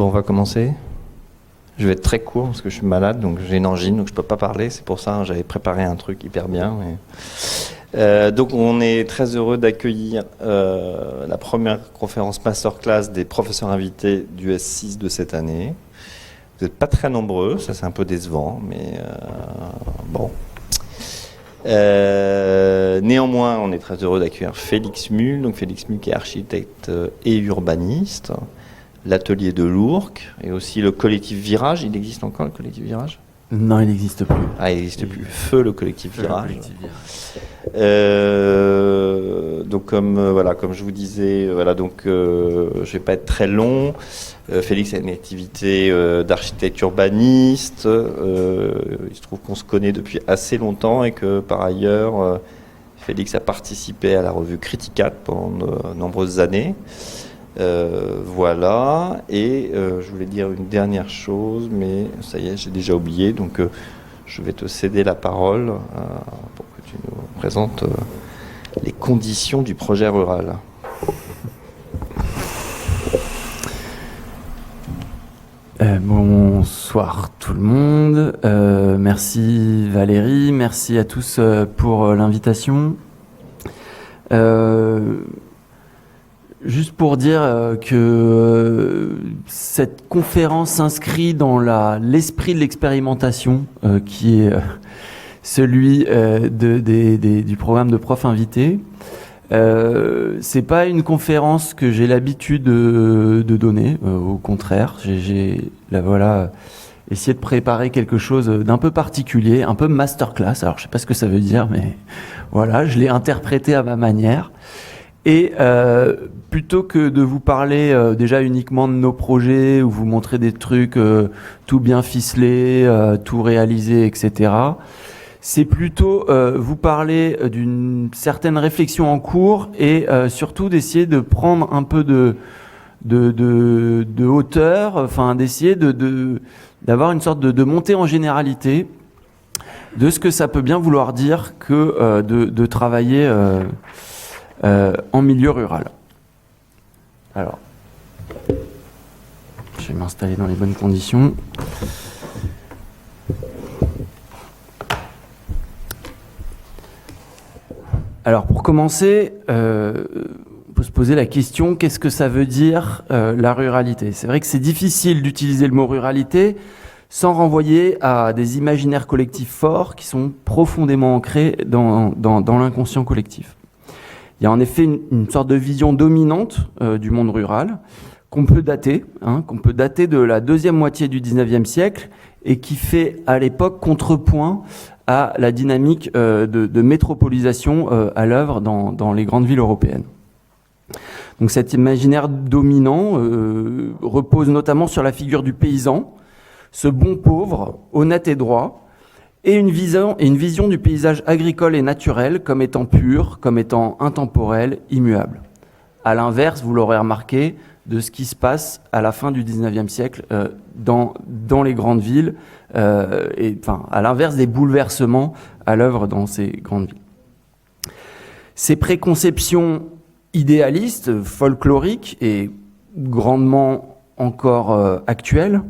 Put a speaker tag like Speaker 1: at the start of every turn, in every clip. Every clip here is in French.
Speaker 1: Bon, on va commencer. Je vais être très court parce que je suis malade, donc j'ai une angine, donc je ne peux pas parler. C'est pour ça que j'avais préparé un truc hyper bien. Donc on est très heureux d'accueillir la première conférence masterclass des professeurs invités du S6 de cette année. Vous n'êtes pas très nombreux, ça c'est un peu décevant, mais bon. Néanmoins, on est très heureux d'accueillir Félix Muhl, donc Félix Muhl qui est architecte et urbaniste, l'atelier de l'Ourcq et aussi le collectif Virage. Il existe encore le collectif Virage ?
Speaker 2: Non, il n'existe plus.
Speaker 1: Ah, il n'existe plus. Feu le collectif Virage. Donc comme je vous disais, donc je vais pas être très long. Félix a une activité d'architecte urbaniste. Il se trouve qu'on se connaît depuis assez longtemps et que par ailleurs, Félix a participé à la revue Criticat pendant de nombreuses années. Voilà, et je voulais dire une dernière chose, mais ça y est, j'ai déjà oublié, donc je vais te céder la parole pour que tu nous présentes les conditions du projet rural.
Speaker 2: Bonsoir tout le monde, merci Valérie, merci à tous pour l'invitation. Juste pour dire que cette conférence s'inscrit dans l'esprit de l'expérimentation qui est celui du programme de profs invités. C'est pas une conférence que j'ai l'habitude de donner, au contraire. J'ai essayé de préparer quelque chose d'un peu particulier, un peu masterclass. Alors je sais pas ce que ça veut dire, mais voilà, je l'ai interprété à ma manière. Et plutôt que de vous parler déjà uniquement de nos projets ou vous montrer des trucs tout bien ficelés, tout réalisés, etc., c'est plutôt vous parler d'une certaine réflexion en cours et surtout d'essayer de prendre un peu de hauteur, enfin d'essayer d'avoir une sorte de montée en généralité de ce que ça peut bien vouloir dire que de travailler en milieu rural. Alors, je vais m'installer dans les bonnes conditions. Alors, pour commencer, on peut se poser la question, qu'est-ce que ça veut dire la ruralité ? C'est vrai que c'est difficile d'utiliser le mot ruralité sans renvoyer à des imaginaires collectifs forts qui sont profondément ancrés dans l'inconscient collectif. Il y a en effet une sorte de vision dominante du monde rural qu'on peut dater de la deuxième moitié du 19e siècle et qui fait à l'époque contrepoint à la dynamique de métropolisation à l'œuvre dans les grandes villes européennes. Donc cet imaginaire dominant repose notamment sur la figure du paysan, ce bon pauvre, honnête et droit, et une vision du paysage agricole et naturel comme étant pur, comme étant intemporel, immuable. À l'inverse, vous l'aurez remarqué, de ce qui se passe à la fin du 19e siècle dans les grandes villes, à l'inverse des bouleversements à l'œuvre dans ces grandes villes. Ces préconceptions idéalistes, folkloriques et grandement encore actuelles,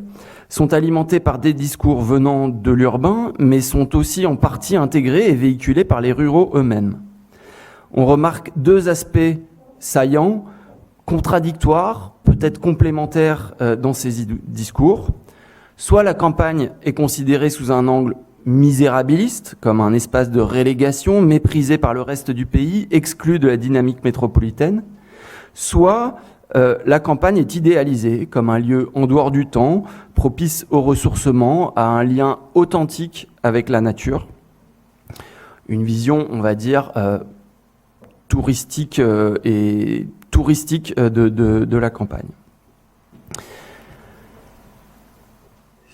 Speaker 2: sont alimentés par des discours venant de l'urbain, mais sont aussi en partie intégrés et véhiculés par les ruraux eux-mêmes. On remarque deux aspects saillants, contradictoires, peut-être complémentaires dans ces discours. Soit la campagne est considérée sous un angle misérabiliste, comme un espace de relégation, méprisé par le reste du pays, exclu de la dynamique métropolitaine, soit la campagne est idéalisée comme un lieu en dehors du temps, propice au ressourcement, à un lien authentique avec la nature. Une vision, on va dire, touristique de la campagne.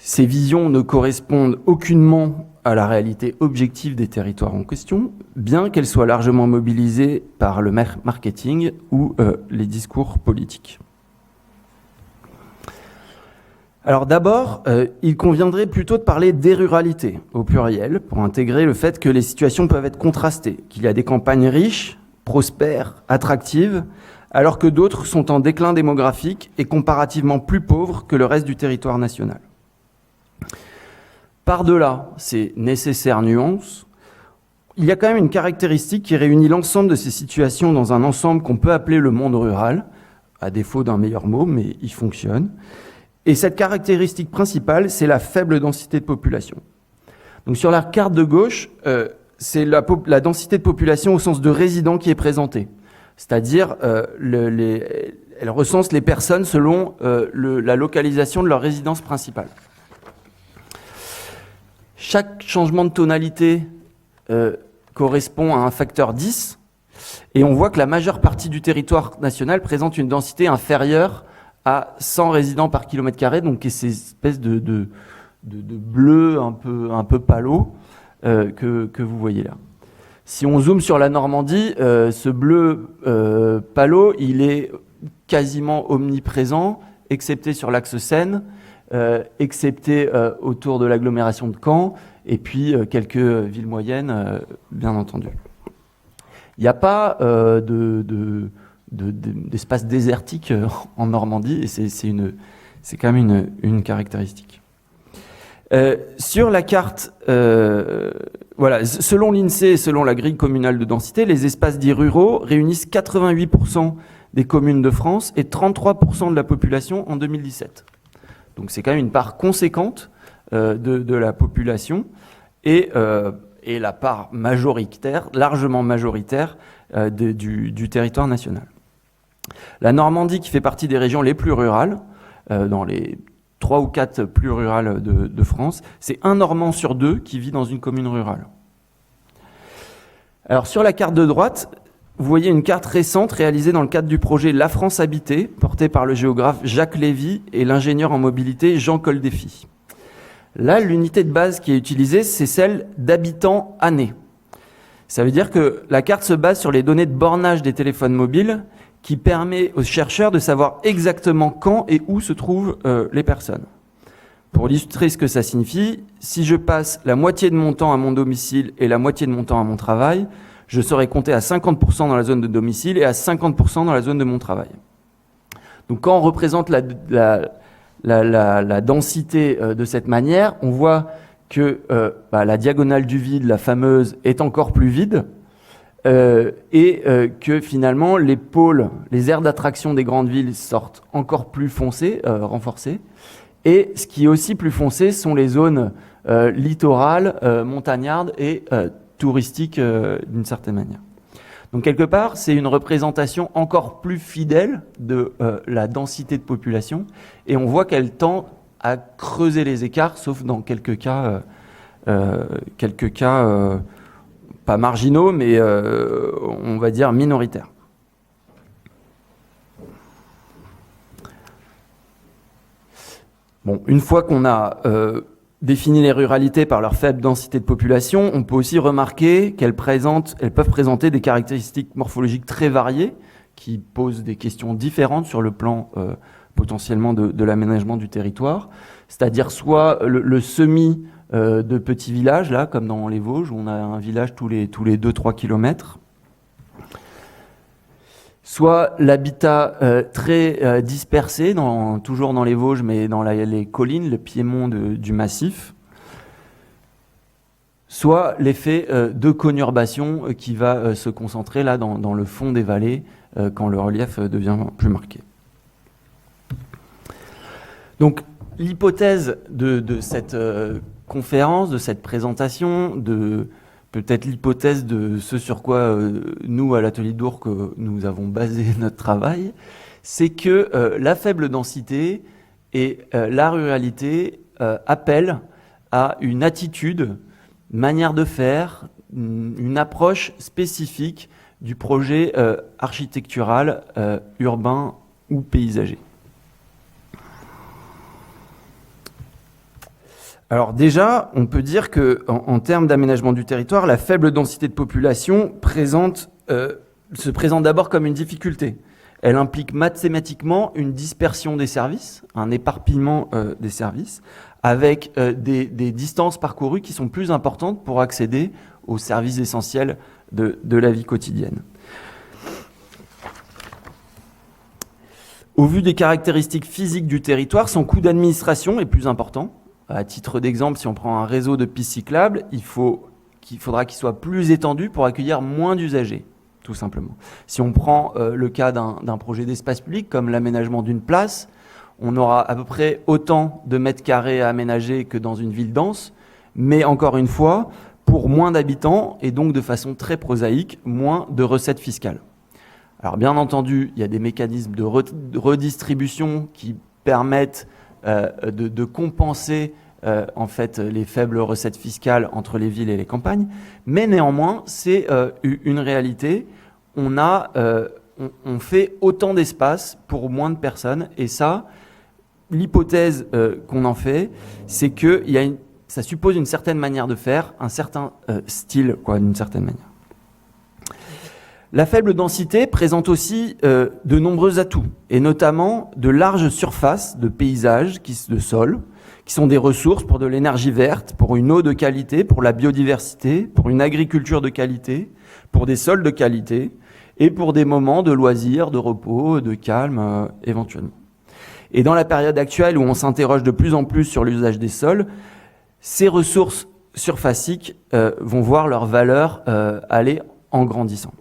Speaker 2: Ces visions ne correspondent aucunement à la réalité objective des territoires en question, bien qu'elles soient largement mobilisées par le marketing ou les discours politiques. Alors d'abord, il conviendrait plutôt de parler d'éruralité au pluriel pour intégrer le fait que les situations peuvent être contrastées, qu'il y a des campagnes riches, prospères, attractives, alors que d'autres sont en déclin démographique et comparativement plus pauvres que le reste du territoire national. Par-delà ces nécessaires nuances, il y a quand même une caractéristique qui réunit l'ensemble de ces situations dans un ensemble qu'on peut appeler le monde rural, à défaut d'un meilleur mot, mais il fonctionne. Et cette caractéristique principale, c'est la faible densité de population. Donc sur la carte de gauche, c'est la densité de population au sens de résidents qui est présentée. C'est-à-dire, elle recense les personnes selon la localisation de leur résidence principale. Chaque changement de tonalité correspond à un facteur 10, et on voit que la majeure partie du territoire national présente une densité inférieure à 100 résidents par kilomètre carré, donc ces espèces de bleu un peu palo que vous voyez là. Si on zoome sur la Normandie, ce bleu palo, il est quasiment omniprésent, excepté sur l'axe Seine, excepté autour de l'agglomération de Caen, et puis quelques villes moyennes, bien entendu. Il n'y a pas d'espace désertique en Normandie, et c'est quand même une caractéristique. Sur la carte, voilà, selon l'INSEE et selon la grille communale de densité, les espaces dits ruraux réunissent 88% des communes de France et 33% de la population en 2017. Donc c'est quand même une part conséquente de la population et la part majoritaire, largement majoritaire du territoire national. La Normandie, qui fait partie des régions les plus rurales, dans les 3 ou 4 plus rurales de France, c'est un Normand sur 2 qui vit dans une commune rurale. Alors sur la carte de droite, vous voyez une carte récente réalisée dans le cadre du projet La France habitée, porté par le géographe Jacques Lévy et l'ingénieur en mobilité Jean Coldefy. Là, l'unité de base qui est utilisée, c'est celle d'habitants année. Ça veut dire que la carte se base sur les données de bornage des téléphones mobiles qui permet aux chercheurs de savoir exactement quand et où se trouvent les personnes. Pour illustrer ce que ça signifie, si je passe la moitié de mon temps à mon domicile et la moitié de mon temps à mon travail, je serai compté à 50% dans la zone de domicile et à 50% dans la zone de mon travail. Donc quand on représente la densité de cette manière, on voit que la diagonale du vide, la fameuse, est encore plus vide, et que finalement les pôles, les aires d'attraction des grandes villes sortent encore plus foncées, renforcées, et ce qui est aussi plus foncé sont les zones littorales, montagnardes et touristiques d'une certaine manière. Donc quelque part, c'est une représentation encore plus fidèle de la densité de population, et on voit qu'elle tend à creuser les écarts, sauf dans quelques cas pas marginaux, mais on va dire minoritaires. Bon, une fois qu'on a défini les ruralités par leur faible densité de population, on peut aussi remarquer qu'elles peuvent présenter des caractéristiques morphologiques très variées qui posent des questions différentes sur le plan potentiellement de l'aménagement du territoire, c'est-à-dire soit le semis de petits villages, là, comme dans les Vosges, où on a un village tous les 2-3 kilomètres, soit l'habitat très dispersé, toujours dans les Vosges, mais dans les collines, le piémont du massif, soit l'effet de conurbation qui va se concentrer là dans le fond des vallées quand le relief devient plus marqué. Donc l'hypothèse de cette conférence, de cette présentation, peut-être l'hypothèse de ce sur quoi nous, à l'atelier d'Ourcq, nous avons basé notre travail, c'est que la faible densité et la ruralité appellent à une attitude, une manière de faire, une approche spécifique du projet architectural, urbain ou paysager. Alors déjà, on peut dire qu'en termes d'aménagement du territoire, la faible densité de population se présente d'abord comme une difficulté. Elle implique mathématiquement une dispersion des services, un éparpillement des services, avec des distances parcourues qui sont plus importantes pour accéder aux services essentiels de la vie quotidienne. Au vu des caractéristiques physiques du territoire, son coût d'administration est plus important. À titre d'exemple, si on prend un réseau de pistes cyclables, il faudra qu'il soit plus étendu pour accueillir moins d'usagers, tout simplement. Si on prend le cas d'un projet d'espace public, comme l'aménagement d'une place, on aura à peu près autant de mètres carrés à aménager que dans une ville dense, mais encore une fois, pour moins d'habitants et donc de façon très prosaïque, moins de recettes fiscales. Alors bien entendu, il y a des mécanismes de redistribution qui permettent de compenser en fait les faibles recettes fiscales entre les villes et les campagnes, mais néanmoins c'est une réalité. On fait autant d'espace pour moins de personnes, et ça, l'hypothèse qu'on en fait, c'est que ça suppose une certaine manière de faire, un certain style, quoi, d'une certaine manière. La faible densité présente aussi de nombreux atouts, et notamment de larges surfaces de paysages, de sols, qui sont des ressources pour de l'énergie verte, pour une eau de qualité, pour la biodiversité, pour une agriculture de qualité, pour des sols de qualité, et pour des moments de loisirs, de repos, de calme, éventuellement. Et dans la période actuelle où on s'interroge de plus en plus sur l'usage des sols, ces ressources surfaciques vont voir leur valeur aller en grandissant.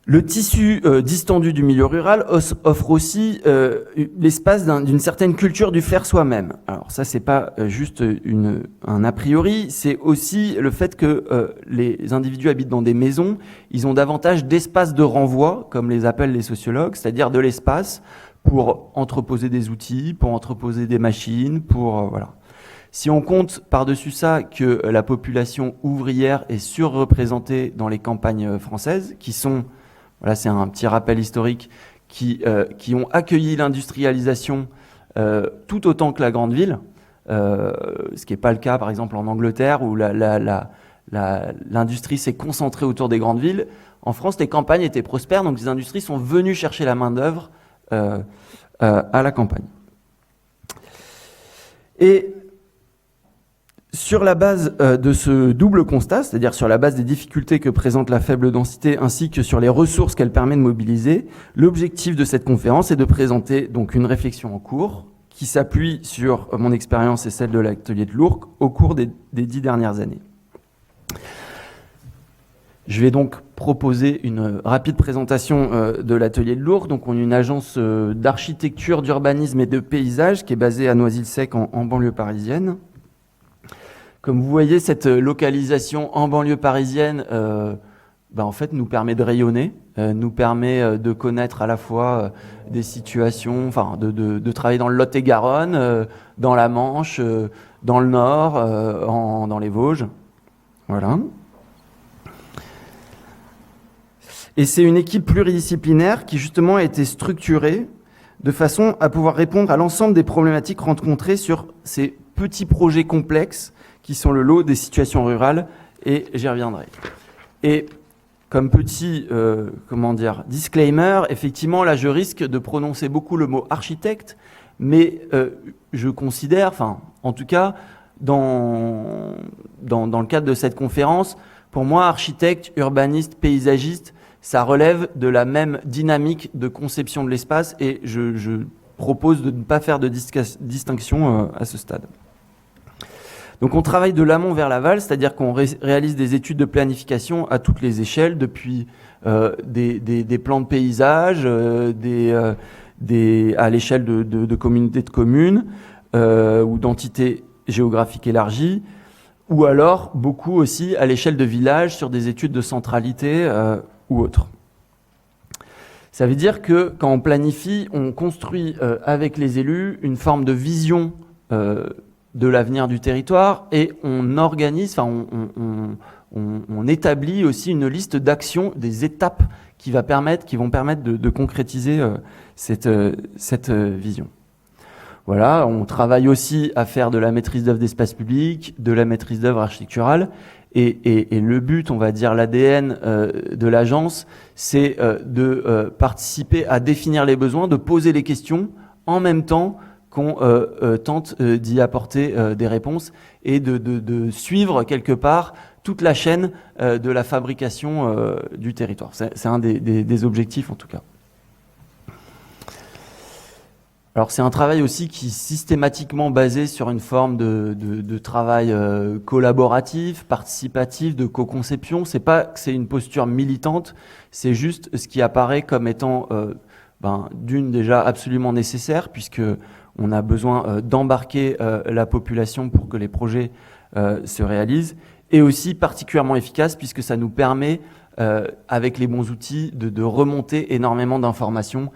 Speaker 2: Le tissu distendu du milieu rural offre aussi l'espace d'une certaine culture du faire soi-même. Alors ça, c'est pas juste un a priori, c'est aussi le fait que les individus habitent dans des maisons, ils ont davantage d'espace de renvoi, comme les appellent les sociologues, c'est-à-dire de l'espace pour entreposer des outils, pour entreposer des machines, voilà. Si on compte par-dessus ça que la population ouvrière est surreprésentée dans les campagnes françaises, qui sont, voilà, c'est un petit rappel historique, qui ont accueilli l'industrialisation tout autant que la grande ville, ce qui n'est pas le cas par exemple en Angleterre où l'industrie s'est concentrée autour des grandes villes. En France, les campagnes étaient prospères, donc les industries sont venues chercher la main-d'œuvre à la campagne. Et sur la base de ce double constat, c'est-à-dire sur la base des difficultés que présente la faible densité ainsi que sur les ressources qu'elle permet de mobiliser, l'objectif de cette conférence est de présenter donc une réflexion en cours qui s'appuie sur mon expérience et celle de l'atelier de l'Ourcq au cours des 10 dernières années. Je vais donc proposer une rapide présentation de l'atelier de l'Ourcq. Donc, on est une agence d'architecture, d'urbanisme et de paysage qui est basée à Noisy-le-Sec en banlieue parisienne. Comme vous voyez, cette localisation en banlieue parisienne en fait, nous permet de rayonner, nous permet de connaître à la fois des situations, enfin de travailler dans le Lot-et-Garonne, dans la Manche, dans le Nord, dans les Vosges. Voilà. Et c'est une équipe pluridisciplinaire qui justement a été structurée de façon à pouvoir répondre à l'ensemble des problématiques rencontrées sur ces petits projets complexes qui sont le lot des situations rurales, et j'y reviendrai. Et comme petit disclaimer, effectivement, là, je risque de prononcer beaucoup le mot architecte, mais je considère, en tout cas, dans le cadre de cette conférence, pour moi, architecte, urbaniste, paysagiste, ça relève de la même dynamique de conception de l'espace, et je propose de ne pas faire de distinction à ce stade. Donc on travaille de l'amont vers l'aval, c'est-à-dire qu'on réalise des études de planification à toutes les échelles, depuis des plans de paysage, à l'échelle de communautés de communes ou d'entités géographiques élargies, ou alors beaucoup aussi à l'échelle de villages sur des études de centralité ou autres. Ça veut dire que quand on planifie, on construit avec les élus une forme de vision de l'avenir du territoire, et on organise, on établit aussi une liste d'actions, des étapes qui vont permettre de concrétiser cette vision. Voilà, on travaille aussi à faire de la maîtrise d'œuvre d'espace public, de la maîtrise d'œuvre architecturale, et le but, on va dire l'ADN de l'agence, c'est de participer à définir les besoins, de poser les questions en même temps qu'on tente d'y apporter des réponses, et de suivre quelque part toute la chaîne de la fabrication du territoire. C'est un des objectifs en tout cas. Alors c'est un travail aussi qui est systématiquement basé sur une forme de travail collaboratif, participatif, de co-conception. C'est pas que c'est une posture militante, c'est juste ce qui apparaît comme étant d'une déjà absolument nécessaire, puisque on a besoin d'embarquer la population pour que les projets se réalisent, et aussi particulièrement efficace puisque ça nous permet avec les bons outils de remonter énormément d'informations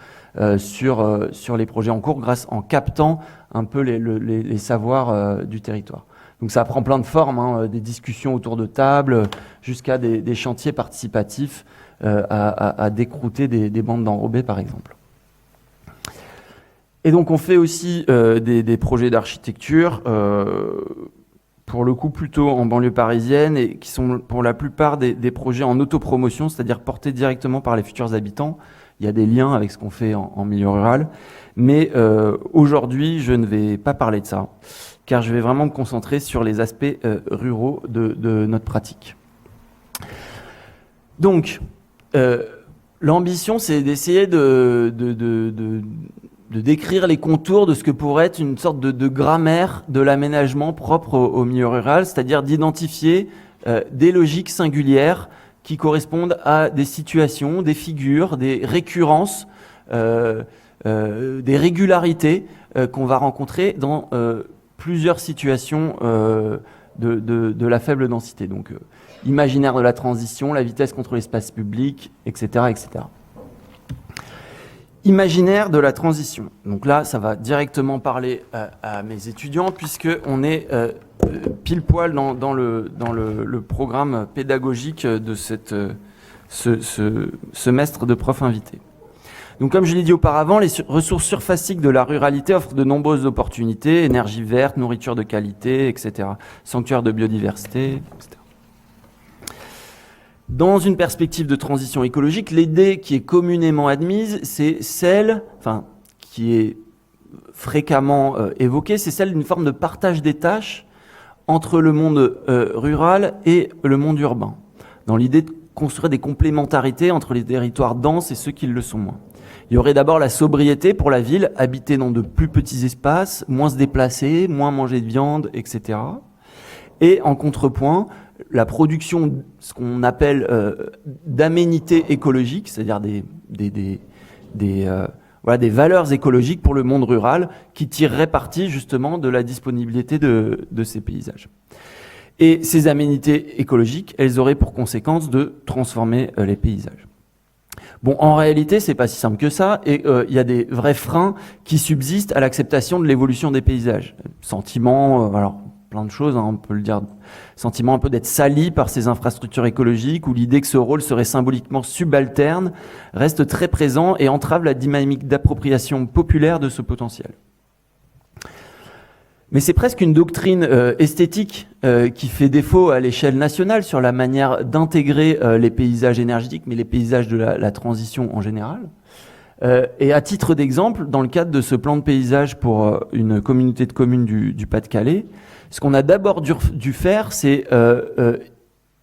Speaker 2: sur les projets en cours en captant un peu les savoirs du territoire. Donc ça prend plein de formes, des discussions autour de table jusqu'à des chantiers participatifs à décrouter des bandes d'enrobés par exemple. Et donc on fait aussi des projets d'architecture pour le coup plutôt en banlieue parisienne et qui sont pour la plupart des projets en autopromotion, c'est-à-dire portés directement par les futurs habitants. Il y a des liens avec ce qu'on fait en milieu rural. Mais aujourd'hui, je ne vais pas parler de ça, car je vais vraiment me concentrer sur les aspects ruraux de notre pratique. Donc, l'ambition, c'est d'essayer de décrire les contours de ce que pourrait être une sorte de grammaire de l'aménagement propre au milieu rural, c'est-à-dire d'identifier des logiques singulières qui correspondent à des situations, des figures, des récurrences, des régularités qu'on va rencontrer dans plusieurs situations de la faible densité. Donc, imaginaire de la transition, la vitesse contre l'espace public, etc., etc. Imaginaire de la transition. Donc là, ça va directement parler à mes étudiants puisqu'on est pile poil dans le programme pédagogique de ce semestre de profs invités. Donc comme je l'ai dit auparavant, les ressources surfaciques de la ruralité offrent de nombreuses opportunités, énergie verte, nourriture de qualité, etc., sanctuaire de biodiversité, etc. Dans une perspective de transition écologique, l'idée qui est communément admise, c'est celle, qui est fréquemment évoquée, c'est celle d'une forme de partage des tâches entre le monde rural et le monde urbain, dans l'idée de construire des complémentarités entre les territoires denses et ceux qui le sont moins. Il y aurait d'abord la sobriété pour la ville, habiter dans de plus petits espaces, moins se déplacer, moins manger de viande, etc. Et en contrepoint, la production, ce qu'on appelle d'aménités écologiques, c'est-à-dire des valeurs écologiques pour le monde rural qui tireraient parti justement de la disponibilité de ces paysages. Et ces aménités écologiques, elles auraient pour conséquence de transformer les paysages. Bon, en réalité, c'est pas si simple que ça, et il y a des vrais freins qui subsistent à l'acceptation de l'évolution des paysages. Sentiment, alors plein de choses, on peut le dire, sentiment un peu d'être sali par ces infrastructures écologiques, où l'idée que ce rôle serait symboliquement subalterne reste très présent et entrave la dynamique d'appropriation populaire de ce potentiel. Mais c'est presque une doctrine esthétique qui fait défaut à l'échelle nationale sur la manière d'intégrer les paysages énergétiques, mais les paysages de la transition en général. Et à titre d'exemple, dans le cadre de ce plan de paysage pour une communauté de communes du Pas-de-Calais, ce qu'on a d'abord dû faire, c'est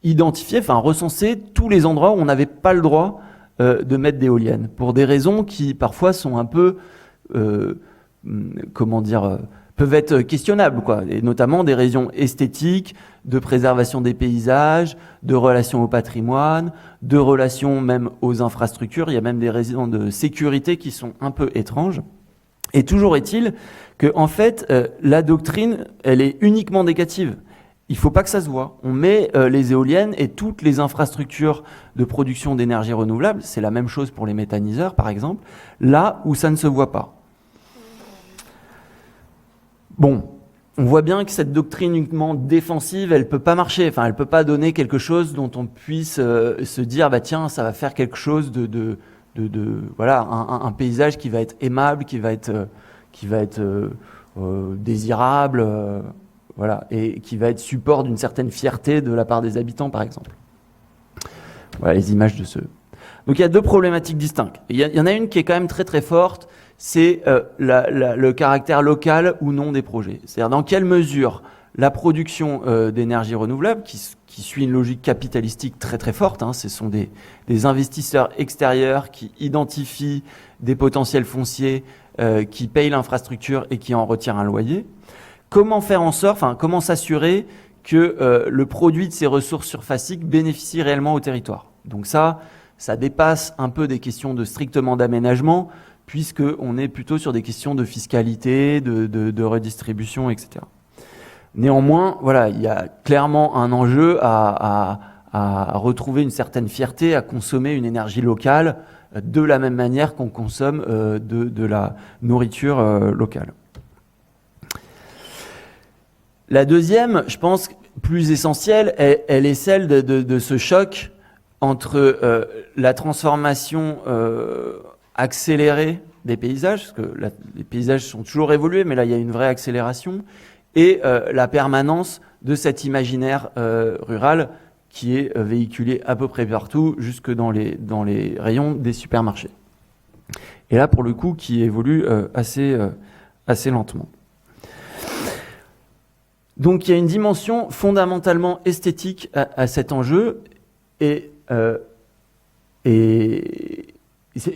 Speaker 2: identifier, recenser tous les endroits où on n'avait pas le droit de mettre d'éoliennes, pour des raisons qui parfois sont un peu, peuvent être questionnables, et notamment des raisons esthétiques, de préservation des paysages, de relations au patrimoine, de relations même aux infrastructures. Il y a même des raisons de sécurité qui sont un peu étranges. Et toujours est-il que, en fait, la doctrine, elle est uniquement négative. Il ne faut pas que ça se voit. On met les éoliennes et toutes les infrastructures de production d'énergie renouvelable, c'est la même chose pour les méthaniseurs, par exemple, là où ça ne se voit pas. Bon, on voit bien que cette doctrine uniquement défensive, elle peut pas marcher. Elle peut pas donner quelque chose dont on puisse se dire, tiens, ça va faire quelque chose un paysage qui va être aimable, qui va être désirable, et qui va être support d'une certaine fierté de la part des habitants, par exemple. Voilà les images de ceux. Donc il y a deux problématiques distinctes. Il y en a une qui est quand même très très forte, c'est le caractère local ou non des projets. C'est-à-dire dans quelle mesure la production d'énergie renouvelable, qui suit une logique capitalistique très très forte, ce sont des investisseurs extérieurs qui identifient des potentiels fonciers qui paye l'infrastructure et qui en retire un loyer. Comment faire en sorte, comment s'assurer que le produit de ces ressources surfaciques bénéficie réellement au territoire. Donc ça dépasse un peu des questions de strictement d'aménagement, puisqu'on est plutôt sur des questions de fiscalité, de redistribution, etc. Néanmoins, voilà, il y a clairement un enjeu à retrouver une certaine fierté, à consommer une énergie locale de la même manière qu'on consomme de la nourriture locale. La deuxième, je pense, plus essentielle, elle est celle de ce choc entre la transformation accélérée des paysages, parce que les paysages sont toujours évolués, mais là, il y a une vraie accélération, et la permanence de cet imaginaire rural qui est véhiculé à peu près partout, jusque dans les rayons des supermarchés. Et là, pour le coup, qui évolue assez lentement. Donc il y a une dimension fondamentalement esthétique à cet enjeu et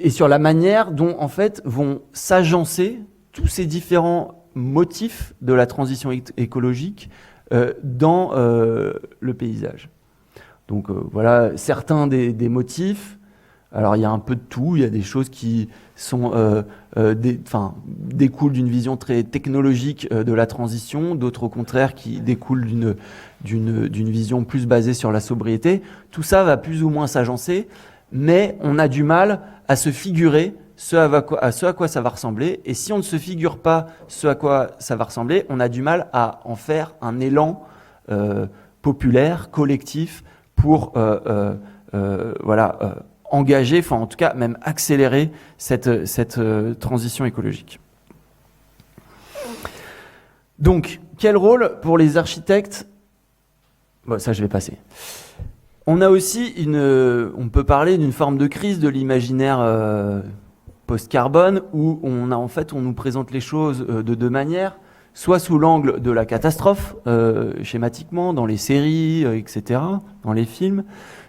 Speaker 2: sur la manière dont en fait vont s'agencer tous ces différents motifs de la transition écologique dans le paysage. Donc voilà certains des motifs. Alors il y a un peu de tout, il y a des choses qui sont découlent d'une vision très technologique de la transition, d'autres au contraire qui découlent d'une vision plus basée sur la sobriété. Tout ça va plus ou moins s'agencer, mais on a du mal à se figurer ce à quoi ça va ressembler. Et si on ne se figure pas ce à quoi ça va ressembler, on a du mal à en faire un élan populaire, collectif, pour engager, enfin en tout cas même accélérer cette transition écologique. Donc, quel rôle pour les architectes ? Bon, ça je vais passer. On a aussi on peut parler d'une forme de crise de l'imaginaire post-carbone où on nous présente les choses de deux manières, soit sous l'angle de la catastrophe, schématiquement, dans les séries, etc., dans les films,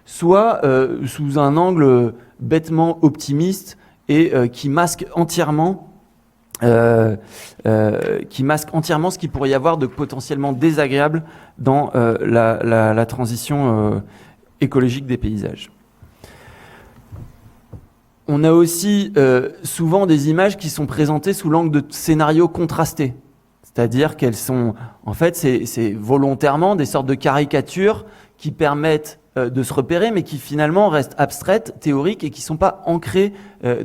Speaker 2: soit sous un angle bêtement optimiste et qui masque entièrement ce qu'il pourrait y avoir de potentiellement désagréable dans la transition écologique des paysages. On a aussi souvent des images qui sont présentées sous l'angle de scénarios contrastés. C'est-à-dire qu'elles sont, en fait, c'est volontairement des sortes de caricatures qui permettent de se repérer, mais qui finalement restent abstraites, théoriques, et qui ne sont pas ancrées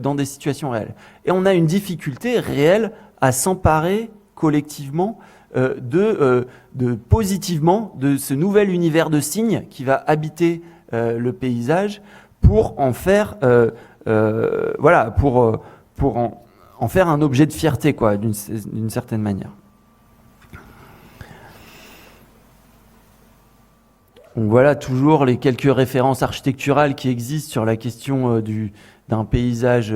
Speaker 2: dans des situations réelles. Et on a une difficulté réelle à s'emparer collectivement positivement de ce nouvel univers de signes qui va habiter le paysage pour en faire, pour en faire un objet de fierté, quoi, d'une certaine manière. Donc voilà toujours les quelques références architecturales qui existent sur la question d'un paysage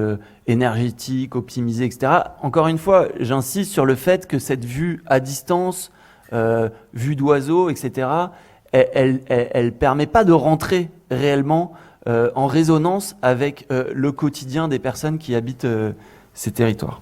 Speaker 2: énergétique, optimisé, etc. Encore une fois, j'insiste sur le fait que cette vue à distance, vue d'oiseau, etc., elle permet pas de rentrer réellement en résonance avec le quotidien des personnes qui habitent ces territoires.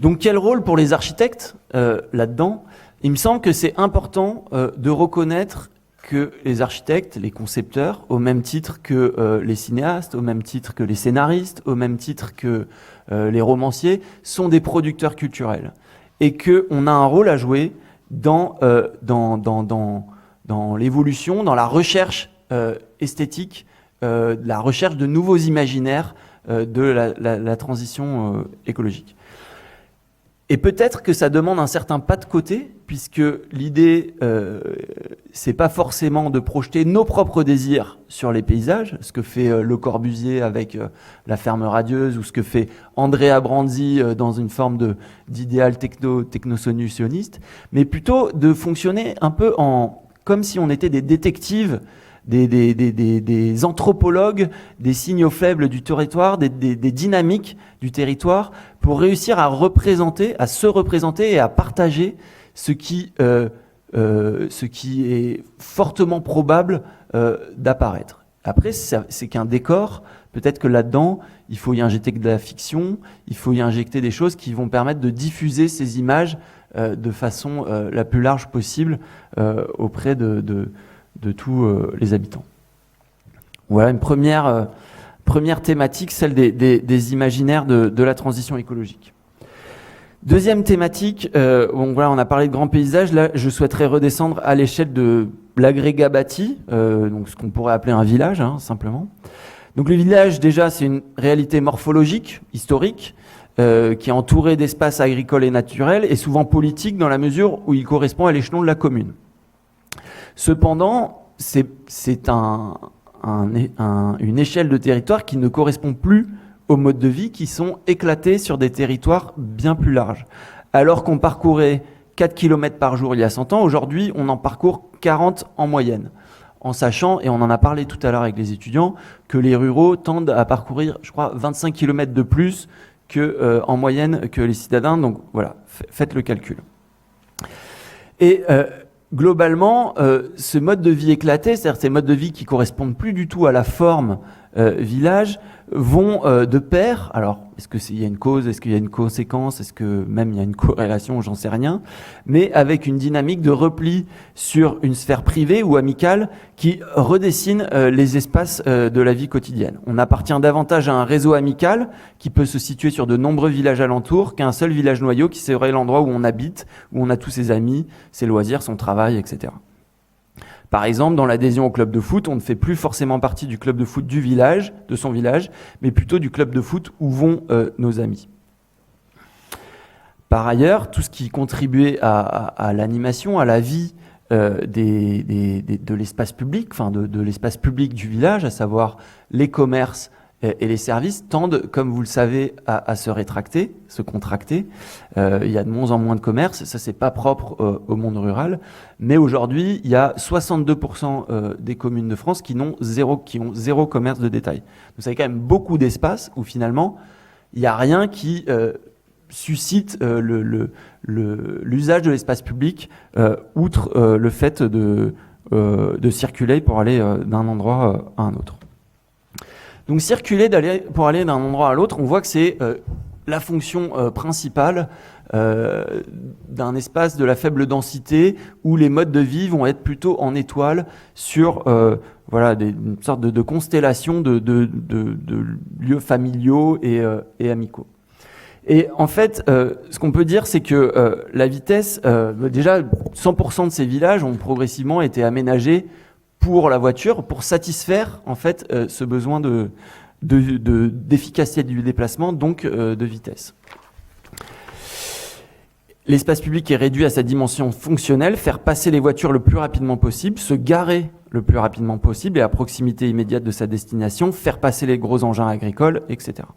Speaker 2: Donc quel rôle pour les architectes là-dedans ? Il me semble que c'est important de reconnaître que les architectes, les concepteurs, au même titre que les cinéastes, au même titre que les scénaristes, au même titre que les romanciers, sont des producteurs culturels. Et qu'on a un rôle à jouer dans l'évolution, dans la recherche esthétique, la recherche de nouveaux imaginaires de la transition écologique. Et peut-être que ça demande un certain pas de côté, puisque l'idée, c'est pas forcément de projeter nos propres désirs sur les paysages, ce que fait Le Corbusier avec la ferme radieuse, ou ce que fait Andrea Branzi dans une forme d'idéal techno-solutionniste, mais plutôt de fonctionner un peu comme si on était des détectives, des anthropologues, des signaux faibles du territoire, des dynamiques du territoire, pour réussir à se représenter et à partager ce qui est fortement probable d'apparaître. Après, c'est qu'un décor, peut-être que là-dedans, il faut y injecter de la fiction, il faut y injecter des choses qui vont permettre de diffuser ces images de façon la plus large possible auprès de tous les habitants. Voilà une première thématique, celle des imaginaires de la transition écologique. Deuxième thématique, bon, voilà, on a parlé de grands paysages. Là, je souhaiterais redescendre à l'échelle de l'agrégat bâti, donc ce qu'on pourrait appeler un village, simplement. Donc le village, déjà, c'est une réalité morphologique, historique, qui est entourée d'espaces agricoles et naturels, et souvent politique dans la mesure où il correspond à l'échelon de la commune. Cependant, c'est une échelle de territoire qui ne correspond plus aux modes de vie qui sont éclatés sur des territoires bien plus larges. Alors qu'on parcourait 4 km par jour il y a 100 ans, aujourd'hui on en parcourt 40 en moyenne. En sachant, et on en a parlé tout à l'heure avec les étudiants, que les ruraux tendent à parcourir, je crois, 25 km de plus en moyenne que les citadins. Donc voilà, faites le calcul. Et globalement, ce mode de vie éclaté, c'est-à-dire ces modes de vie qui correspondent plus du tout à la forme village, vont de pair. Alors, est-ce qu'il y a une cause, est-ce qu'il y a une conséquence, est-ce que même il y a une corrélation, j'en sais rien, mais avec une dynamique de repli sur une sphère privée ou amicale qui redessine les espaces de la vie quotidienne. On appartient davantage à un réseau amical qui peut se situer sur de nombreux villages alentours qu'à un seul village noyau qui serait l'endroit où on habite, où on a tous ses amis, ses loisirs, son travail, etc. Par exemple, dans l'adhésion au club de foot, on ne fait plus forcément partie du club de foot du village, de son village, mais plutôt du club de foot où vont nos amis. Par ailleurs, tout ce qui contribuait à l'animation, à la vie de l'espace public, enfin de l'espace public du village, à savoir les commerces et les services, tendent, comme vous le savez, à se rétracter, se contracter. Il y a de moins en moins de commerces, ça c'est pas propre au monde rural, mais aujourd'hui il y a 62% des communes de France qui ont zéro commerce de détail. Donc ça fait quand même beaucoup d'espace où finalement il n'y a rien qui suscite l'usage de l'espace public, outre le fait de circuler pour aller d'un endroit à un autre. Donc circuler pour aller d'un endroit à l'autre, on voit que c'est la fonction principale d'un espace de la faible densité où les modes de vie vont être plutôt en étoile sur une sorte de constellation de lieux familiaux et amicaux. Et en fait, ce qu'on peut dire, c'est que la vitesse, déjà 100% de ces villages ont progressivement été aménagés pour la voiture, pour satisfaire en fait ce besoin d'efficacité du déplacement, donc de vitesse. L'espace public est réduit à sa dimension fonctionnelle, faire passer les voitures le plus rapidement possible, se garer le plus rapidement possible et à proximité immédiate de sa destination, faire passer les gros engins agricoles, etc.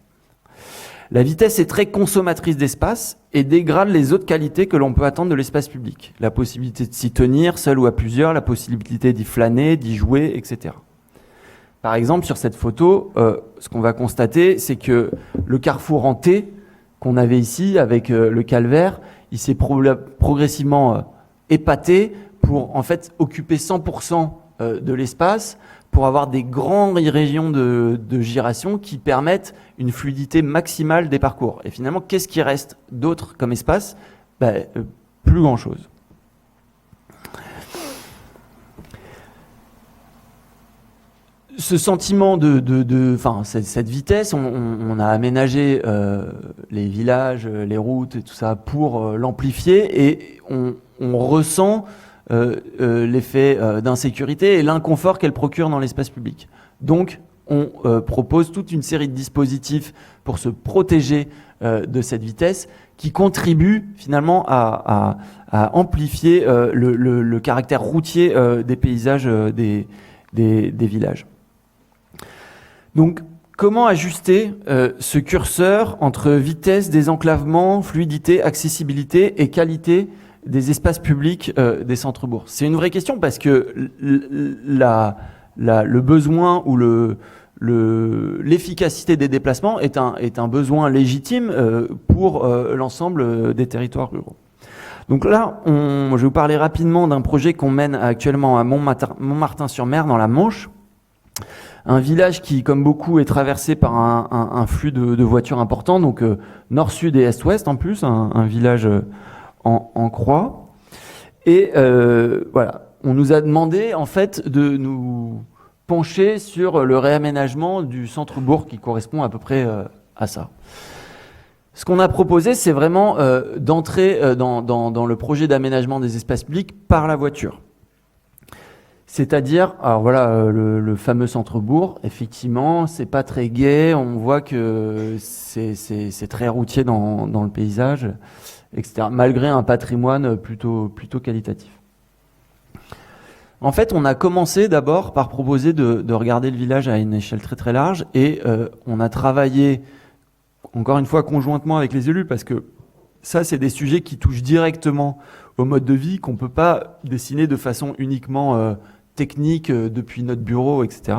Speaker 2: La vitesse est très consommatrice d'espace et dégrade les autres qualités que l'on peut attendre de l'espace public. La possibilité de s'y tenir, seul ou à plusieurs, la possibilité d'y flâner, d'y jouer, etc. Par exemple, sur cette photo, ce qu'on va constater, c'est que le carrefour en T qu'on avait ici avec le calvaire, il s'est progressivement épaté pour en fait occuper 100% de l'espace, pour avoir des grandes régions de giration qui permettent une fluidité maximale des parcours. Et finalement, qu'est-ce qui reste d'autre comme espace ? Plus grand-chose. Ce sentiment cette vitesse, on a aménagé les villages, les routes et tout ça pour l'amplifier et on ressent l'effet d'insécurité et l'inconfort qu'elle procure dans l'espace public. Donc, on propose toute une série de dispositifs pour se protéger de cette vitesse qui contribuent finalement à amplifier le caractère routier des paysages des villages. Donc, comment ajuster ce curseur entre vitesse, désenclavement, fluidité, accessibilité et qualité des espaces publics des centres-bourgs? C'est une vraie question parce que le besoin ou l'efficacité des déplacements est un besoin légitime pour l'ensemble des territoires ruraux. Donc là, je vais vous parler rapidement d'un projet qu'on mène actuellement à Montmartin-sur-Mer dans la Manche. Un village qui, comme beaucoup, est traversé par un flux de voitures important, donc nord, sud et est-ouest en plus, un village en croix. Et voilà, on nous a demandé en fait de nous pencher sur le réaménagement du centre-bourg qui correspond à peu près à ça. Ce qu'on a proposé, c'est vraiment d'entrer dans le projet d'aménagement des espaces publics par la voiture. C'est-à-dire, alors voilà, le fameux centre-bourg, effectivement, c'est pas très gai, on voit que c'est très routier dans le paysage, etc., malgré un patrimoine plutôt qualitatif. En fait, on a commencé d'abord par proposer de regarder le village à une échelle très très large et on a travaillé, encore une fois, conjointement avec les élus, parce que ça, c'est des sujets qui touchent directement au mode de vie, qu'on ne peut pas dessiner de façon uniquement technique depuis notre bureau, etc.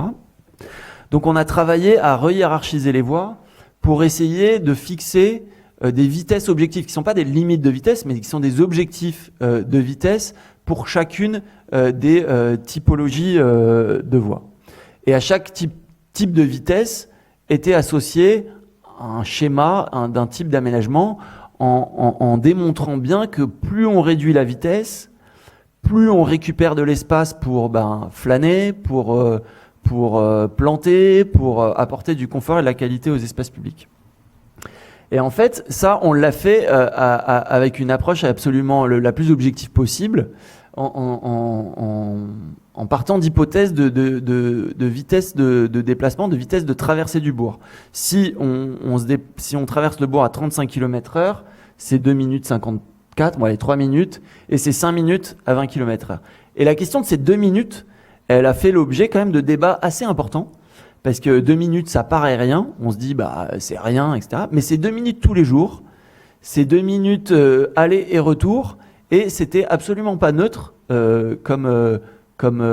Speaker 2: Donc on a travaillé à re-hiérarchiser les voies pour essayer de fixer des vitesses objectives, qui ne sont pas des limites de vitesse, mais qui sont des objectifs de vitesse pour chacune des typologies de voies. Et à chaque type de vitesse était associé un schéma d'un type d'aménagement en démontrant bien que plus on réduit la vitesse, plus on récupère de l'espace pour flâner, pour planter, pour apporter du confort et de la qualité aux espaces publics. Et en fait, ça, on l'a fait avec une approche absolument la plus objective possible, en partant d'hypothèses de vitesse de déplacement, de vitesse de traversée du bourg. Si on traverse le bourg à 35 km/h, c'est 2 minutes 54, bon allez, 3 minutes, et c'est 5 minutes à 20 km/h. Et la question de ces 2 minutes, elle a fait l'objet quand même de débats assez importants, parce que 2 minutes, ça paraît rien, on se dit, c'est rien, etc. Mais c'est 2 minutes tous les jours, c'est 2 minutes aller et retour, et c'était absolument pas neutre comme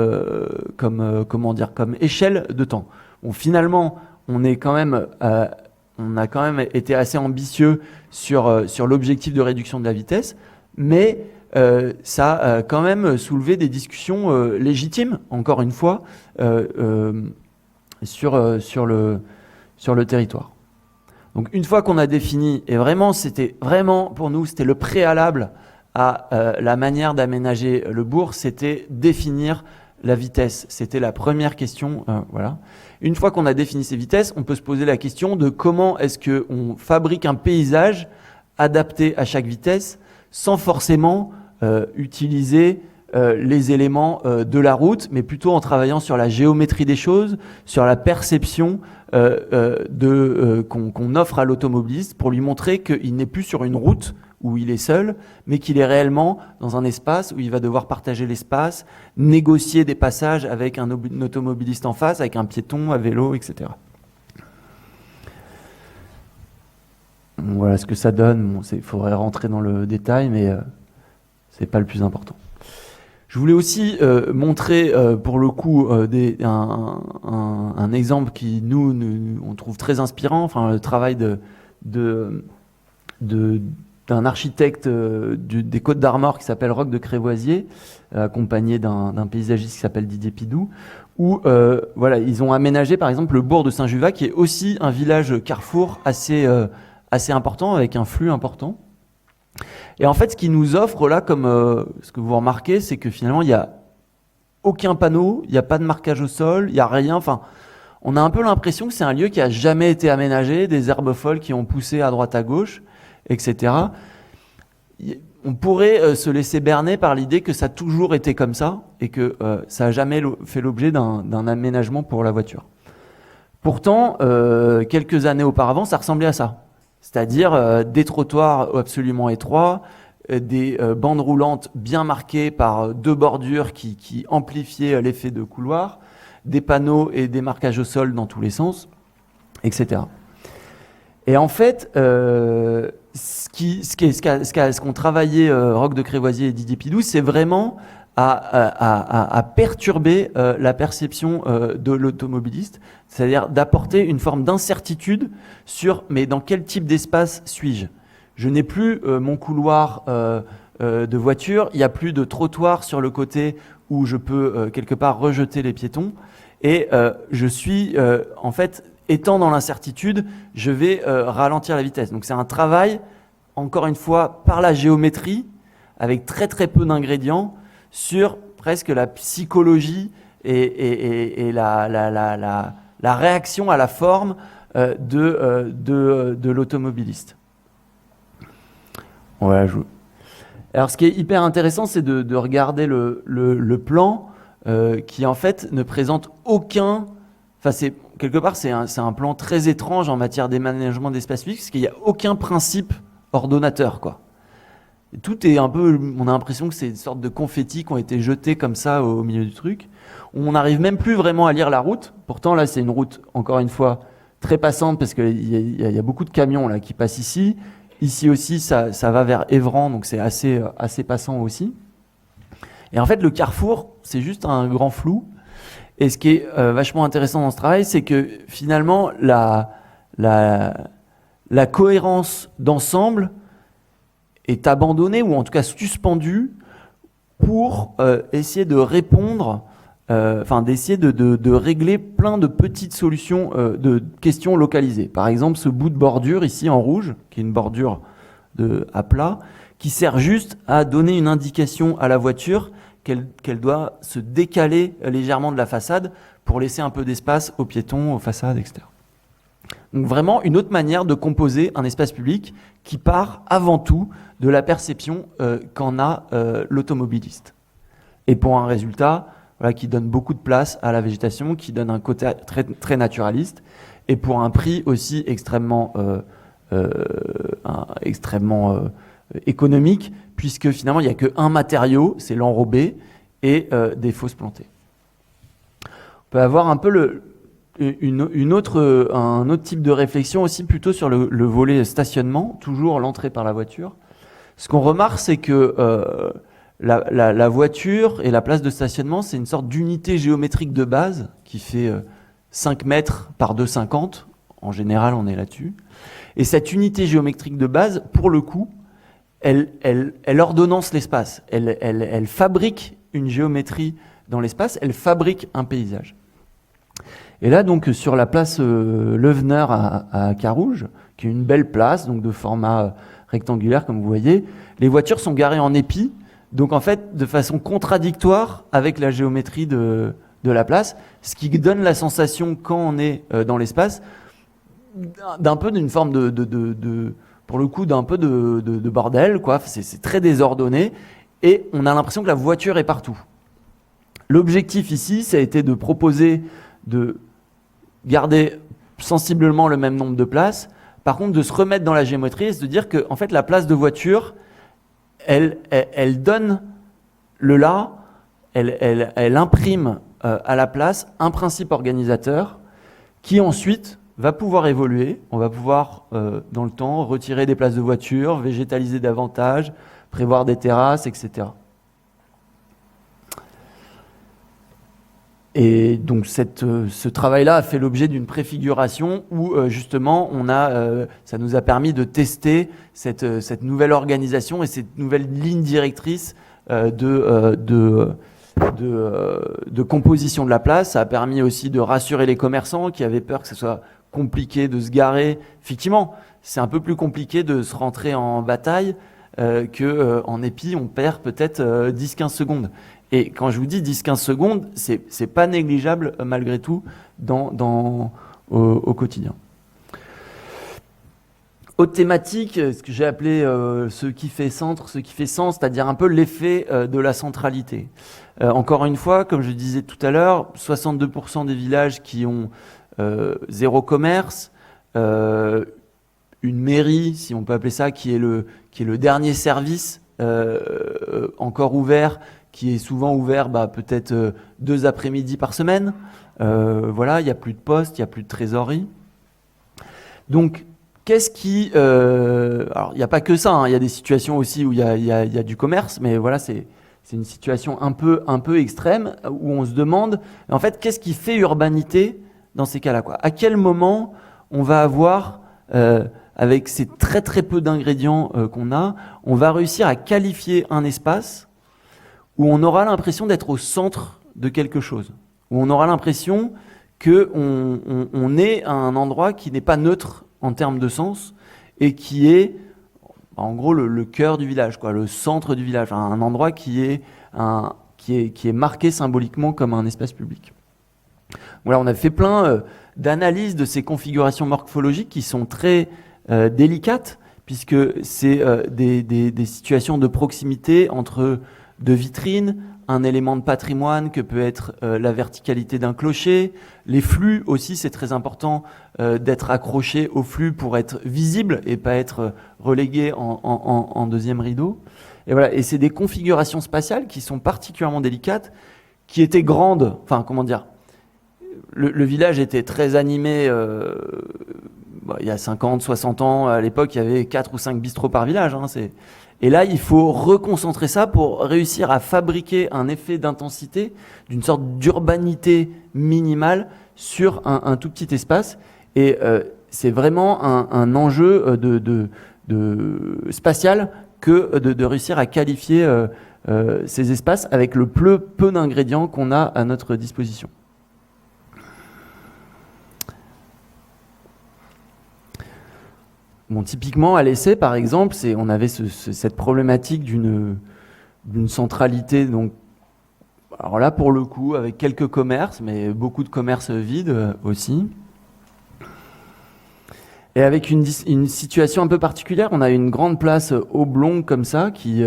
Speaker 2: échelle de temps. Bon, finalement, on a quand même été assez ambitieux sur l'objectif de réduction de la vitesse, mais ça a quand même soulevé des discussions légitimes, encore une fois, sur le territoire. Donc une fois qu'on a défini, et vraiment pour nous, c'était le préalable à la manière d'aménager le bourg, c'était définir la vitesse. C'était la première question. Voilà. Une fois qu'on a défini ces vitesses, on peut se poser la question de comment est-ce qu'on fabrique un paysage adapté à chaque vitesse sans forcément utiliser les éléments de la route, mais plutôt en travaillant sur la géométrie des choses, sur la perception qu'on offre à l'automobiliste pour lui montrer qu'il n'est plus sur une route où il est seul, mais qu'il est réellement dans un espace où il va devoir partager l'espace, négocier des passages avec un automobiliste en face, avec un piéton, à vélo, etc. Voilà ce que ça donne. Il faudrait rentrer dans le détail, mais c'est pas le plus important. Je voulais aussi montrer, pour le coup, un exemple qui nous on trouve très inspirant. Enfin, le travail d'un architecte des Côtes d'Armor qui s'appelle Roch de Crévoisier, accompagné d'un paysagiste qui s'appelle Didier Pidou, où voilà, ils ont aménagé par exemple le bourg de Saint-Juvat, qui est aussi un village carrefour assez important, avec un flux important. Et en fait, ce qu'ils nous offrent là, comme ce que vous remarquez, c'est que finalement, il n'y a aucun panneau, il n'y a pas de marquage au sol, il n'y a rien. Enfin, on a un peu l'impression que c'est un lieu qui n'a jamais été aménagé, des herbes folles qui ont poussé à droite à gauche, etc. On pourrait se laisser berner par l'idée que ça a toujours été comme ça et que ça n'a jamais fait l'objet d'un aménagement pour la voiture. Pourtant, quelques années auparavant, ça ressemblait à ça. C'est-à-dire des trottoirs absolument étroits, des bandes roulantes bien marquées par 2 bordures qui amplifiaient l'effet de couloir, des panneaux et des marquages au sol dans tous les sens, etc. Et en fait, ce qu'ont travaillé Roch de Crévoisier et Didier Pidou, c'est vraiment à perturber la perception de l'automobiliste, c'est-à-dire d'apporter une forme d'incertitude sur mais dans quel type d'espace suis-je ? Je n'ai plus mon couloir de voiture, il n'y a plus de trottoir sur le côté où je peux quelque part rejeter les piétons. Et je suis, en fait, étant dans l'incertitude, je vais ralentir la vitesse. Donc c'est un travail, encore une fois, par la géométrie, avec très très peu d'ingrédients, sur presque la psychologie et la réaction à la forme de l'automobiliste. Ouais, alors ce qui est hyper intéressant, c'est de regarder le plan qui en fait ne présente aucun... Enfin, quelque part, c'est un plan très étrange en matière d'aménagement d'espace public, parce qu'il n'y a aucun principe ordonnateur, quoi. Et tout est un peu... On a l'impression que c'est une sorte de confettis qui ont été jetés comme ça au milieu du truc. On n'arrive même plus vraiment à lire la route. Pourtant, là, c'est une route, encore une fois, très passante, parce qu'il y a beaucoup de camions là, qui passent ici. Ici aussi, ça va vers Évran, donc c'est assez passant aussi. Et en fait, le carrefour, c'est juste un grand flou. Et ce qui est vachement intéressant dans ce travail, c'est que finalement, la cohérence d'ensemble est abandonnée, ou en tout cas suspendue, pour essayer de répondre, d'essayer de régler plein de petites solutions de questions localisées. Par exemple, ce bout de bordure ici en rouge, qui est une bordure à plat, qui sert juste à donner une indication à la voiture qu'elle doit se décaler légèrement de la façade pour laisser un peu d'espace aux piétons, aux façades, etc. Donc vraiment une autre manière de composer un espace public qui part avant tout de la perception qu'en a l'automobiliste. Et pour un résultat qui donne beaucoup de place à la végétation, qui donne un côté très, très naturaliste, et pour un prix aussi extrêmement économique, puisque finalement il n'y a qu'un matériau, c'est l'enrobé, et des fosses plantées. On peut avoir un peu un autre type de réflexion aussi, plutôt sur le volet stationnement, toujours l'entrée par la voiture. Ce qu'on remarque, c'est que la voiture et la place de stationnement, c'est une sorte d'unité géométrique de base qui fait 5 mètres par 2,50. En général, on est là-dessus. Et cette unité géométrique de base, pour le coup, elle ordonnance l'espace. Elle fabrique une géométrie dans l'espace, elle fabrique un paysage. Et là, donc, sur la place Leuvener à Carouge, qui est une belle place, donc de format rectangulaire, comme vous voyez, les voitures sont garées en épi, donc en fait, de façon contradictoire avec la géométrie de la place, ce qui donne la sensation, quand on est dans l'espace, d'une forme pour le coup, d'un peu de bordel, quoi. C'est très désordonné, et on a l'impression que la voiture est partout. L'objectif ici, ça a été de proposer de garder sensiblement le même nombre de places, par contre de se remettre dans la géométrie et de se dire que en fait, la place de voiture, elle donne le là, elle imprime à la place un principe organisateur qui ensuite va pouvoir évoluer. On va pouvoir, dans le temps, retirer des places de voiture, végétaliser davantage, prévoir des terrasses, etc. Et donc ce travail-là a fait l'objet d'une préfiguration où justement ça nous a permis de tester cette nouvelle organisation et cette nouvelle ligne directrice de composition de la place. Ça a permis aussi de rassurer les commerçants qui avaient peur que ce soit compliqué de se garer. Effectivement, c'est un peu plus compliqué de se rentrer en bataille qu'en épi, on perd peut-être 10-15 secondes. Et quand je vous dis 10-15 secondes, c'est pas négligeable malgré tout au quotidien. Autre thématique, ce que j'ai appelé ce qui fait centre, ce qui fait sens, c'est-à-dire un peu l'effet de la centralité. Encore une fois, comme je disais tout à l'heure, 62% des villages qui ont zéro commerce, une mairie, si on peut appeler ça, qui est le dernier service encore ouvert, qui est souvent ouvert peut-être 2 après-midi par semaine. Voilà, il n'y a plus de poste, il n'y a plus de trésorerie. Donc, qu'est-ce qui... alors, il n'y a pas que ça, hein, il y a des situations aussi où il y a du commerce, mais voilà, c'est une situation un peu extrême où on se demande, en fait, qu'est-ce qui fait urbanité dans ces cas-là, quoi. À quel moment on va avoir, avec ces très très peu d'ingrédients qu'on a, on va réussir à qualifier un espace où on aura l'impression d'être au centre de quelque chose. où on aura l'impression qu'on est à un endroit qui n'est pas neutre en termes de sens et qui est en gros le cœur du village, quoi, le centre du village, un endroit qui est marqué symboliquement comme un espace public. Voilà, on a fait plein d'analyses de ces configurations morphologiques qui sont très délicates, puisque c'est des situations de proximité entre deux vitrines, un élément de patrimoine que peut être la verticalité d'un clocher. Les flux aussi, c'est très important d'être accroché au flux pour être visible et pas être relégué en deuxième rideau. Et voilà, et c'est des configurations spatiales qui sont particulièrement délicates, qui étaient grandes, enfin comment dire, le village était très animé il y a 50, 60 ans, à l'époque il y avait 4 ou 5 bistrots par village, et là, il faut reconcentrer ça pour réussir à fabriquer un effet d'intensité, d'une sorte d'urbanité minimale sur un tout petit espace. Et c'est vraiment un enjeu de spatial que de réussir à qualifier ces espaces avec le peu d'ingrédients qu'on a à notre disposition. Bon, typiquement, à l'essai, par exemple, on avait cette problématique d'une centralité, donc, alors là, pour le coup, avec quelques commerces, mais beaucoup de commerces vides aussi. Et avec une situation un peu particulière, on a une grande place oblongue comme ça, qui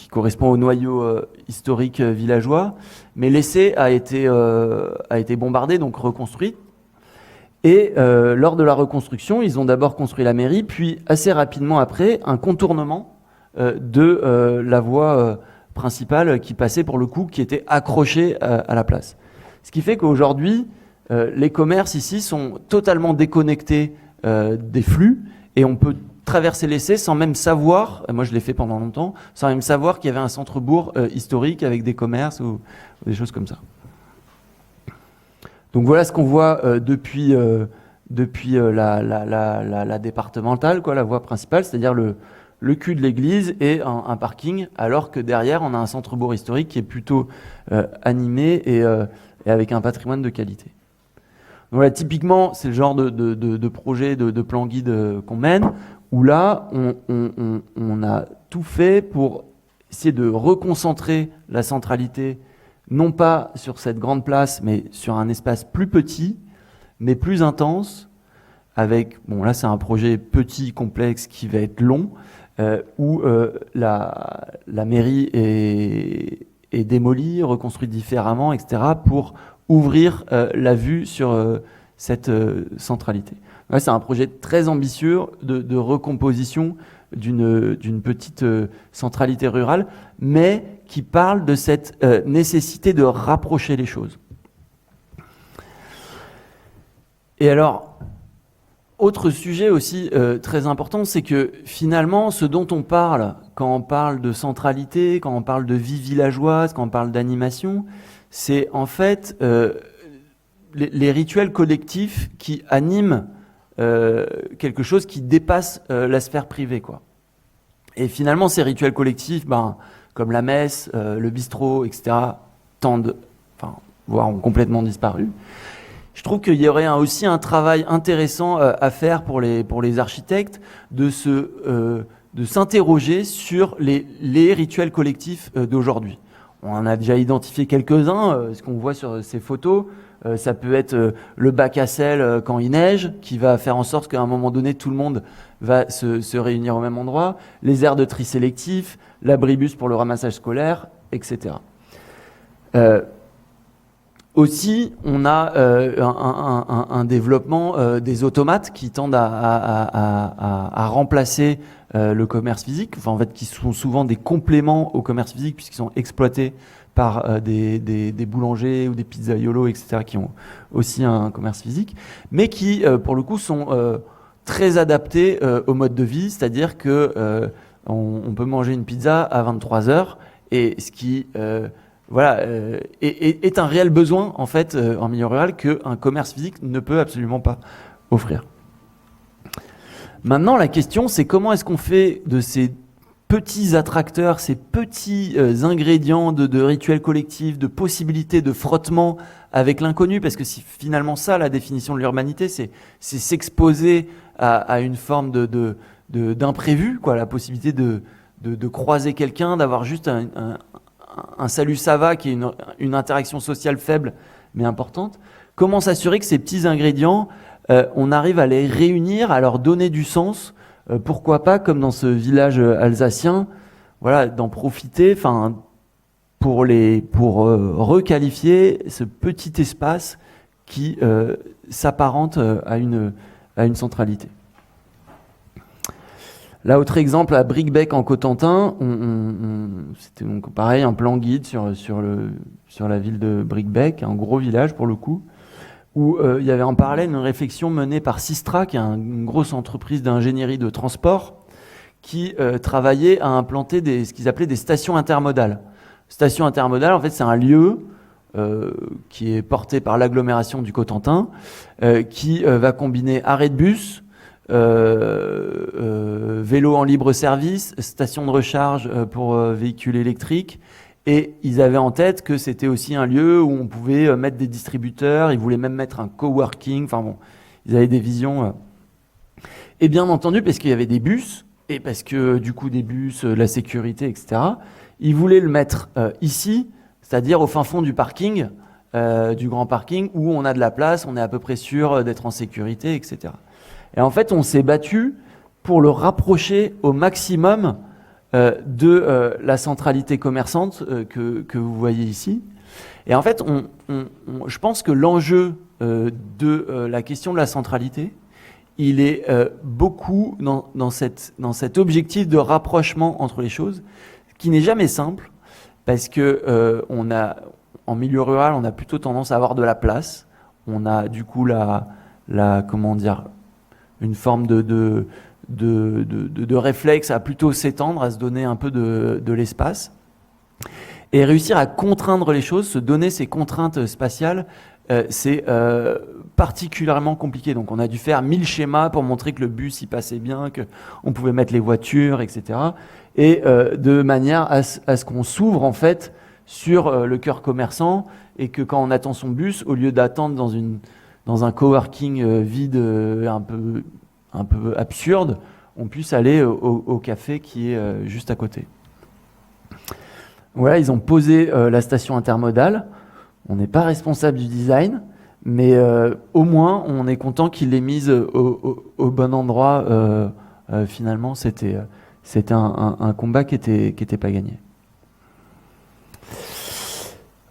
Speaker 2: correspond au noyau historique villageois, mais l'essai a été bombardé, donc reconstruit. Et lors de la reconstruction, ils ont d'abord construit la mairie, puis assez rapidement après, un contournement de la voie principale qui passait pour le coup, qui était accrochée à la place. Ce qui fait qu'aujourd'hui, les commerces ici sont totalement déconnectés des flux et on peut traverser l'essai sans même savoir, moi je l'ai fait pendant longtemps, sans même savoir qu'il y avait un centre-bourg historique avec des commerces ou des choses comme ça. Donc voilà ce qu'on voit depuis la départementale, quoi, la voie principale, c'est-à-dire le cul de l'église et un parking, alors que derrière on a un centre-bourg historique qui est plutôt animé et avec un patrimoine de qualité. Donc voilà, typiquement c'est le genre de projet, de plan guide qu'on mène, où là on a tout fait pour essayer de reconcentrer la centralité non pas sur cette grande place, mais sur un espace plus petit, mais plus intense, avec, bon là c'est un projet petit, complexe, qui va être long, où la mairie est démolie, reconstruite différemment, etc., pour ouvrir la vue sur cette centralité. Ouais, c'est un projet très ambitieux de recomposition d'une petite centralité rurale, mais qui parle de cette nécessité de rapprocher les choses. Et alors, autre sujet aussi très important, c'est que finalement, ce dont on parle quand on parle de centralité, quand on parle de vie villageoise, quand on parle d'animation, c'est en fait les rituels collectifs qui animent quelque chose qui dépasse la sphère privée, quoi. Et finalement, ces rituels collectifs, comme la messe, le bistrot, etc., voire ont complètement disparu. Je trouve qu'il y aurait aussi un travail intéressant à faire pour les architectes de s'interroger sur les rituels collectifs d'aujourd'hui. On en a déjà identifié quelques-uns, ce qu'on voit sur ces photos. Ça peut être le bac à sel quand il neige, qui va faire en sorte qu'à un moment donné, tout le monde va se réunir au même endroit. Les aires de tri sélectif, l'abribus pour le ramassage scolaire, etc. Aussi, on a un développement des automates qui tendent à remplacer le commerce physique, en fait, qui sont souvent des compléments au commerce physique puisqu'ils sont exploités par des boulangers ou des pizzaiolos, etc., qui ont aussi un commerce physique, mais qui, pour le coup, sont très adaptés au mode de vie, c'est-à-dire que on peut manger une pizza à 23h, et ce qui est un réel besoin, en fait, en milieu rural, qu'un commerce physique ne peut absolument pas offrir. Maintenant, la question, c'est comment est-ce qu'on fait de ces petits attracteurs, ces petits ingrédients de rituels collectifs, de possibilités de frottement avec l'inconnu, parce que c'est finalement ça la définition de l'urbanité, c'est s'exposer à une forme d'imprévu, quoi, la possibilité de croiser quelqu'un, d'avoir juste un salut ça va, qui est une interaction sociale faible mais importante. Comment s'assurer que ces petits ingrédients, on arrive à les réunir, à leur donner du sens, pourquoi pas, comme dans ce village alsacien, voilà, d'en profiter, pour requalifier ce petit espace qui s'apparente à une centralité. Là, autre exemple, à Bricbec en Cotentin, c'était donc pareil, un plan guide sur la ville de Bricbec, un gros village pour le coup, où il y avait en parallèle une réflexion menée par Sistra, qui est une grosse entreprise d'ingénierie de transport, qui travaillait à implanter ce qu'ils appelaient des stations intermodales. Station intermodale, en fait, c'est un lieu qui est porté par l'agglomération du Cotentin, qui va combiner arrêt de bus, vélo en libre service, station de recharge pour véhicules électriques, et ils avaient en tête que c'était aussi un lieu où on pouvait mettre des distributeurs, ils voulaient même mettre un coworking, enfin bon, ils avaient des visions. Et bien entendu, parce qu'il y avait des bus, et parce que du coup des bus, la sécurité, etc., ils voulaient le mettre ici, c'est-à-dire au fin fond du parking, du grand parking, où on a de la place, on est à peu près sûr d'être en sécurité, etc. Et en fait, on s'est battu pour le rapprocher au maximum de la centralité commerçante que vous voyez ici. Et en fait, je pense que l'enjeu de la question de la centralité, il est beaucoup dans cet objectif de rapprochement entre les choses, qui n'est jamais simple, parce que en milieu rural, on a plutôt tendance à avoir de la place. On a du coup comment dire, une forme de réflexe à plutôt s'étendre, à se donner un peu de l'espace. Et réussir à contraindre les choses, se donner ces contraintes spatiales, c'est particulièrement compliqué. Donc on a dû faire 1000 schémas pour montrer que le bus y passait bien, qu'on pouvait mettre les voitures, etc. Et de manière à ce qu'on s'ouvre en fait sur le cœur commerçant, et que quand on attend son bus, au lieu d'attendre dans un coworking vide un peu absurde, on puisse aller au café qui est juste à côté. Voilà, ils ont posé la station intermodale. On n'est pas responsable du design, mais au moins on est content qu'ils l'aient mise au bon endroit. Finalement, c'était un combat qui était pas gagné.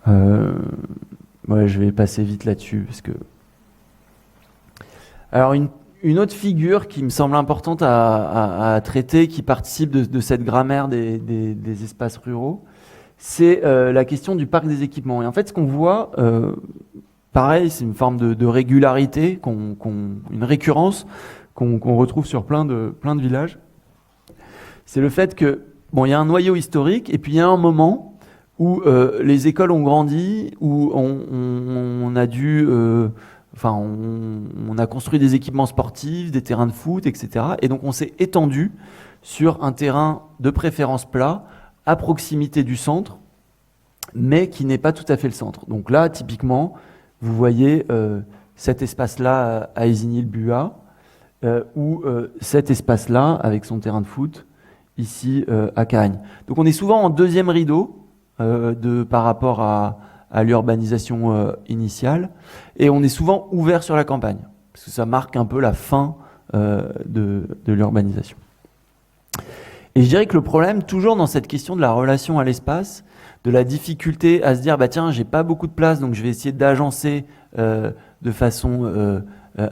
Speaker 2: Ouais, je vais passer vite là-dessus parce que. Alors une autre figure qui me semble importante à traiter, qui participe de cette grammaire des espaces ruraux, c'est la question du parc des équipements. Et en fait, ce qu'on voit, pareil, c'est une forme de régularité, une récurrence qu'on retrouve sur plein de villages. C'est le fait que, il y a un noyau historique, et puis il y a un moment où les écoles ont grandi, où on a dû... on a construit des équipements sportifs, des terrains de foot, etc. Et donc on s'est étendu sur un terrain de préférence plat, à proximité du centre, mais qui n'est pas tout à fait le centre. Donc là, typiquement, vous voyez cet espace-là à Isigny-le-Buat, ou cet espace-là avec son terrain de foot, ici à Cahagnes. Donc on est souvent en deuxième rideau par rapport à l'urbanisation initiale, et on est souvent ouvert sur la campagne, parce que ça marque un peu la fin de l'urbanisation. Et je dirais que le problème, toujours dans cette question de la relation à l'espace, de la difficulté à se dire, tiens, j'ai pas beaucoup de place, donc je vais essayer d'agencer de façon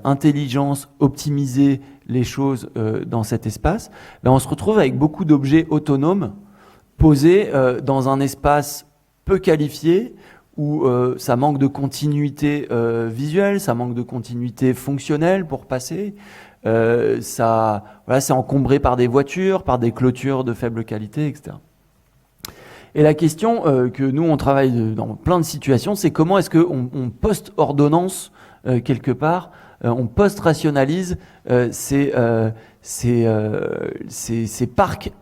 Speaker 2: intelligence, optimiser les choses dans cet espace, on se retrouve avec beaucoup d'objets autonomes posés dans un espace peu qualifié, où ça manque de continuité visuelle, ça manque de continuité fonctionnelle pour passer. C'est encombré par des voitures, par des clôtures de faible qualité, etc. Et la question que nous, on travaille dans plein de situations, c'est comment est-ce qu'on post-ordonnance quelque part, on post-rationalise ces parcs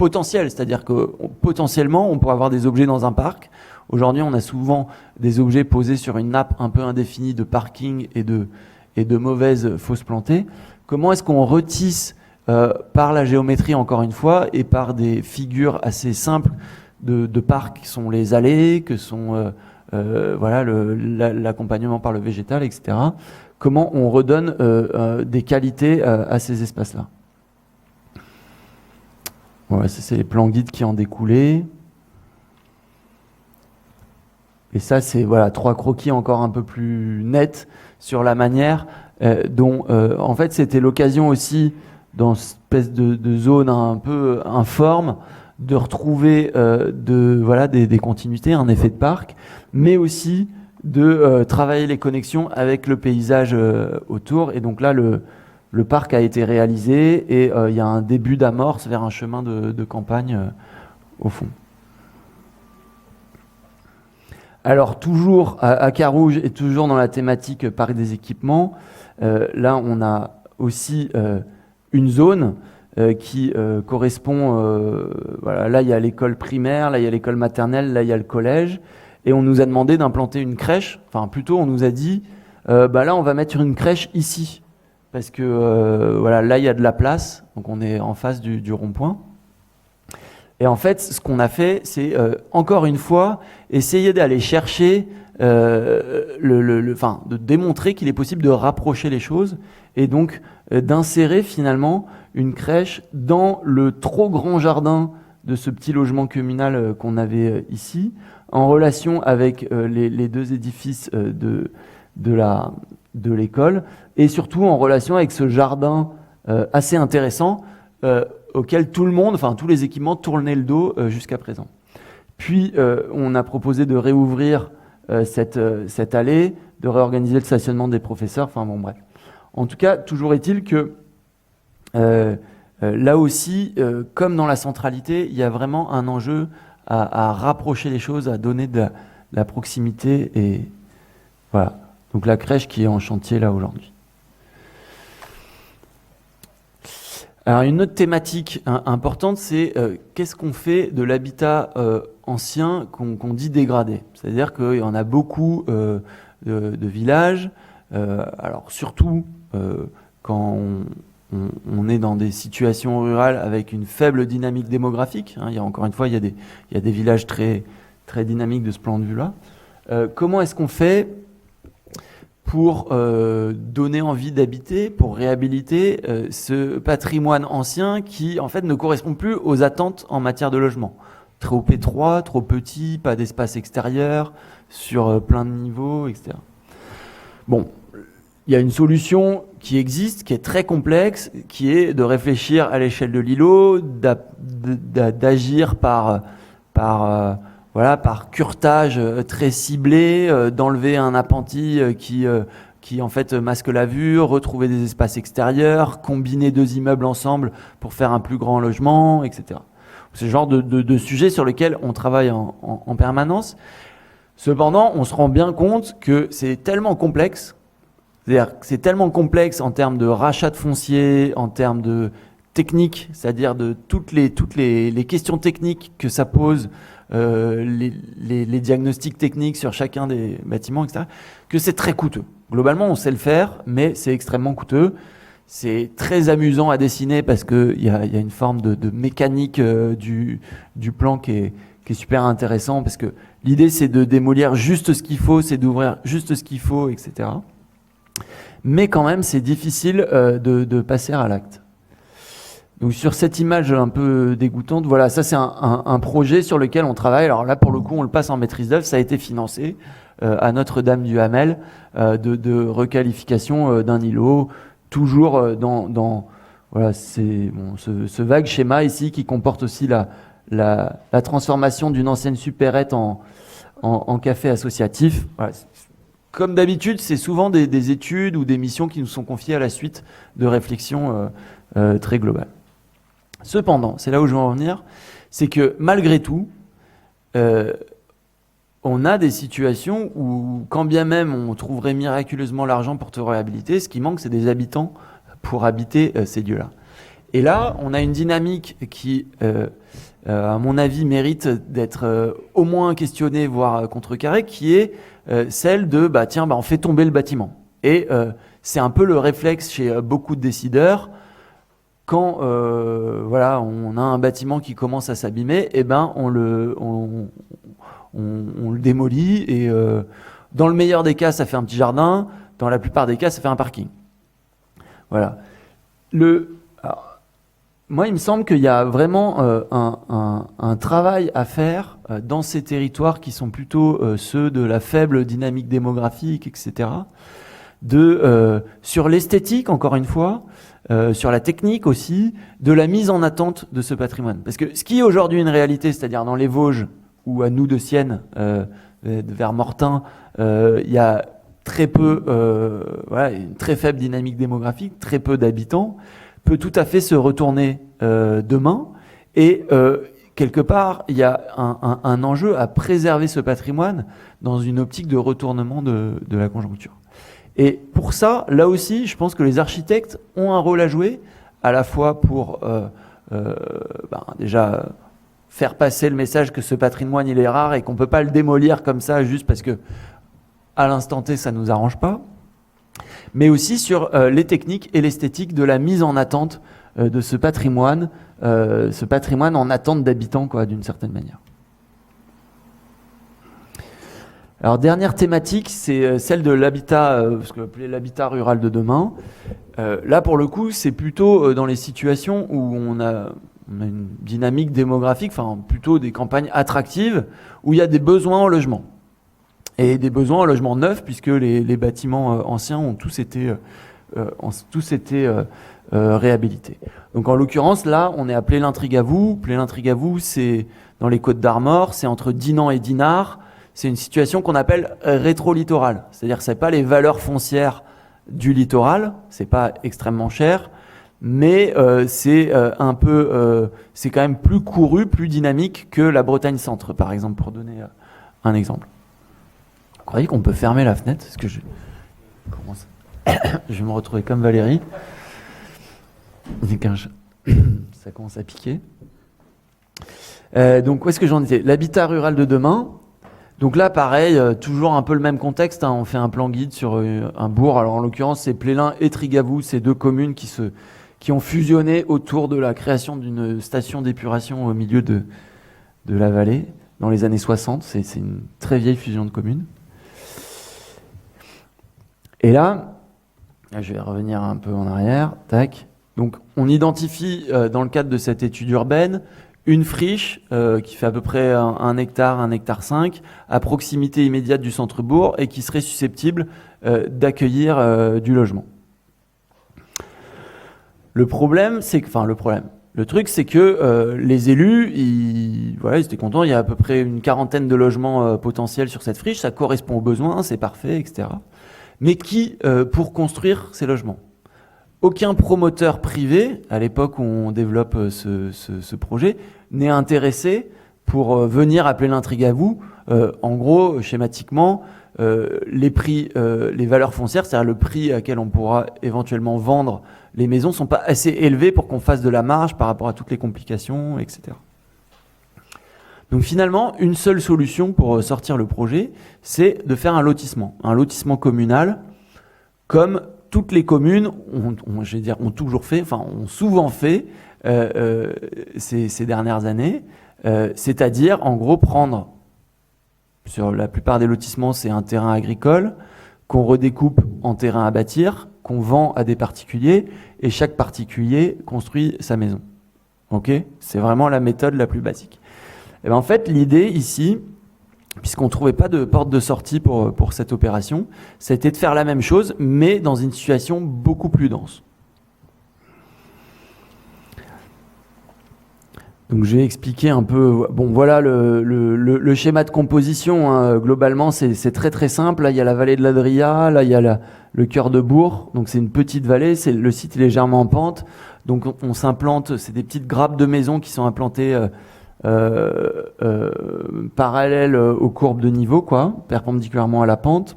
Speaker 2: potentiel, c'est-à-dire que potentiellement, on pourrait avoir des objets dans un parc. Aujourd'hui, on a souvent des objets posés sur une nappe un peu indéfinie de parking et de mauvaises fosses plantées. Comment est-ce qu'on retisse par la géométrie, encore une fois, et par des figures assez simples de parcs qui sont les allées, que sont voilà, l'accompagnement par le végétal, etc. Comment on redonne des qualités à ces espaces-là. Voilà, c'est les plans guides qui en découlaient. Et ça, c'est voilà, 3 croquis encore un peu plus nets sur la manière dont, en fait, c'était l'occasion aussi, dans cette espèce de zone un peu informe, de retrouver voilà, des continuités, un effet de parc, mais aussi de travailler les connexions avec le paysage autour. Et donc là, le parc a été réalisé et il y a un début d'amorce vers un chemin de campagne au fond. Alors toujours à Carouge et toujours dans la thématique parc des équipements, là on a aussi une zone qui correspond, voilà, là il y a l'école primaire, là il y a l'école maternelle, là il y a le collège, et on nous a demandé d'implanter une crèche, enfin plutôt on nous a dit, là on va mettre une crèche ici, parce que voilà, là il y a de la place, donc on est en face du rond-point. Et en fait, ce qu'on a fait, c'est encore une fois essayer d'aller chercher, de démontrer qu'il est possible de rapprocher les choses et donc d'insérer finalement une crèche dans le trop grand jardin de ce petit logement communal qu'on avait ici, en relation avec les 2 édifices de l'école et surtout en relation avec ce jardin assez intéressant auquel tout le monde, enfin tous les équipements tournaient le dos jusqu'à présent. Puis on a proposé de réouvrir cette allée, de réorganiser le stationnement des professeurs, enfin bon bref. En tout cas, toujours est-il que là aussi, comme dans la centralité, il y a vraiment un enjeu à rapprocher les choses, à donner de la proximité et voilà. Donc la crèche qui est en chantier là aujourd'hui. Alors une autre thématique importante, c'est qu'est-ce qu'on fait de l'habitat ancien qu'on dit dégradé. C'est-à-dire qu'il y en a beaucoup de villages, alors surtout quand on est dans des situations rurales avec une faible dynamique démographique. Hein, encore une fois, il y a des villages très, très dynamiques de ce point de vue-là. Comment est-ce qu'on fait pour donner envie d'habiter, pour réhabiliter ce patrimoine ancien qui, en fait, ne correspond plus aux attentes en matière de logement. Trop étroit, trop petit, pas d'espace extérieur, sur plein de niveaux, etc. Bon, il y a une solution qui existe, qui est très complexe, qui est de réfléchir à l'échelle de l'îlot, d'agir par curetage très ciblé, d'enlever un appentis qui en fait masque la vue, retrouver des espaces extérieurs, combiner 2 immeubles ensemble pour faire un plus grand logement, etc. C'est le genre de sujet sur lequel on travaille en permanence. Cependant, on se rend bien compte que c'est tellement complexe, c'est-à-dire que c'est tellement complexe en termes de rachat de foncier, en termes de technique, c'est-à-dire de toutes les questions techniques que ça pose, les diagnostics techniques sur chacun des bâtiments, etc., que c'est très coûteux. Globalement, on sait le faire, mais c'est extrêmement coûteux. C'est très amusant à dessiner parce qu'il y a une forme de mécanique du plan qui est super intéressant, parce que l'idée, c'est de démolir juste ce qu'il faut, c'est d'ouvrir juste ce qu'il faut, etc. Mais quand même, c'est difficile de passer à l'acte. Donc sur cette image un peu dégoûtante, voilà, ça c'est un projet sur lequel on travaille. Alors là, pour le coup, on le passe en maîtrise d'œuvre. Ça a été financé à Notre-Dame-du-Hamel de requalification d'un îlot, toujours dans voilà, c'est bon, ce vague schéma ici qui comporte aussi la transformation d'une ancienne supérette en café associatif. Voilà. Comme d'habitude, c'est souvent des études ou des missions qui nous sont confiées à la suite de réflexions très globales. Cependant, c'est là où je veux en venir, c'est que malgré tout, on a des situations où, quand bien même on trouverait miraculeusement l'argent pour te réhabiliter, ce qui manque, c'est des habitants pour habiter ces lieux-là. Et là, on a une dynamique qui, à mon avis, mérite d'être au moins questionnée, voire contrecarrée, qui est celle de on fait tomber le bâtiment. Et c'est un peu le réflexe chez beaucoup de décideurs. Quand on a un bâtiment qui commence à s'abîmer, on le démolit et dans le meilleur des cas, ça fait un petit jardin. Dans la plupart des cas, ça fait un parking. Voilà. Moi, il me semble qu'il y a vraiment un travail à faire dans ces territoires qui sont plutôt ceux de la faible dynamique démographique, etc. Sur l'esthétique, encore une fois, sur la technique aussi, de la mise en attente de ce patrimoine. Parce que ce qui est aujourd'hui une réalité, c'est-à-dire dans les Vosges ou à Nous-de-Sienne, vers Mortain, il y a très peu, une très faible dynamique démographique, très peu d'habitants, peut tout à fait se retourner demain. Et quelque part, il y a un enjeu à préserver ce patrimoine dans une optique de retournement de la conjoncture. Et pour ça, là aussi, je pense que les architectes ont un rôle à jouer, à la fois pour déjà faire passer le message que ce patrimoine il est rare et qu'on ne peut pas le démolir comme ça juste parce que à l'instant T ça ne nous arrange pas, mais aussi sur les techniques et l'esthétique de la mise en attente de ce patrimoine en attente d'habitants, d'une certaine manière. Alors, dernière thématique, c'est celle de l'habitat, ce qu'on appelait l'habitat rural de demain. Là, pour le coup, c'est plutôt dans les situations où on a une dynamique démographique, plutôt des campagnes attractives, où il y a des besoins en logement. Et des besoins en logement neuf, puisque les bâtiments anciens ont tous été réhabilités. Donc, en l'occurrence, là, on est à Plélin-Trigavou. Plélin-Trigavou, c'est dans les Côtes d'Armor, c'est entre Dinan et Dinard. C'est une situation qu'on appelle rétro-littorale. C'est-à-dire que ce n'est pas les valeurs foncières du littoral, ce n'est pas extrêmement cher, mais c'est c'est quand même plus couru, plus dynamique que la Bretagne centre, par exemple, pour donner un exemple. Vous croyez qu'on peut fermer la fenêtre? Parce que je vais me retrouver comme Valérie. Ça commence à piquer. Donc, où est-ce que j'en étais? L'habitat rural de demain. Donc là, pareil, toujours un peu le même contexte. On fait un plan guide sur un bourg. Alors en l'occurrence, c'est Plélin et Trigavou, ces deux communes qui ont fusionné autour de la création d'une station d'épuration au milieu de la vallée dans les années 60. C'est une très vieille fusion de communes. Et là, je vais revenir un peu en arrière. Tac. Donc on identifie dans le cadre de cette étude urbaine une friche qui fait à peu près 1 hectare, 1,5 hectare, à proximité immédiate du centre-bourg et qui serait susceptible d'accueillir du logement. Le truc, c'est que les élus, ils étaient contents. Il y a à peu près une quarantaine de logements potentiels sur cette friche. Ça correspond aux besoins, c'est parfait, etc. Mais qui pour construire ces logements? Aucun promoteur privé, à l'époque où on développe ce projet, n'est intéressé pour venir à Plélin-Trigavou. En gros, schématiquement, les prix, les valeurs foncières, c'est-à-dire le prix à quel on pourra éventuellement vendre les maisons, ne sont pas assez élevés pour qu'on fasse de la marge par rapport à toutes les complications, etc. Donc finalement, une seule solution pour sortir le projet, c'est de faire un lotissement communal, comme toutes les communes ont toujours fait, ont souvent fait ces dernières années, c'est-à-dire en gros prendre, sur la plupart des lotissements, c'est un terrain agricole qu'on redécoupe en terrain à bâtir, qu'on vend à des particuliers, et chaque particulier construit sa maison. Ok ? C'est vraiment la méthode la plus basique. Et bien en fait, l'idée ici, puisqu'on ne trouvait pas de porte de sortie pour cette opération, c'était de faire la même chose, mais dans une situation beaucoup plus dense. Donc je vais expliquer un peu. Bon, voilà le schéma de composition. Hein. Globalement, c'est très très simple. Là, il y a la vallée de l'Adria, là, il y a le cœur de bourg. Donc c'est une petite vallée. Le site est légèrement en pente. Donc on s'implante. C'est des petites grappes de maisons qui sont implantées parallèles aux courbes de niveau, perpendiculairement à la pente.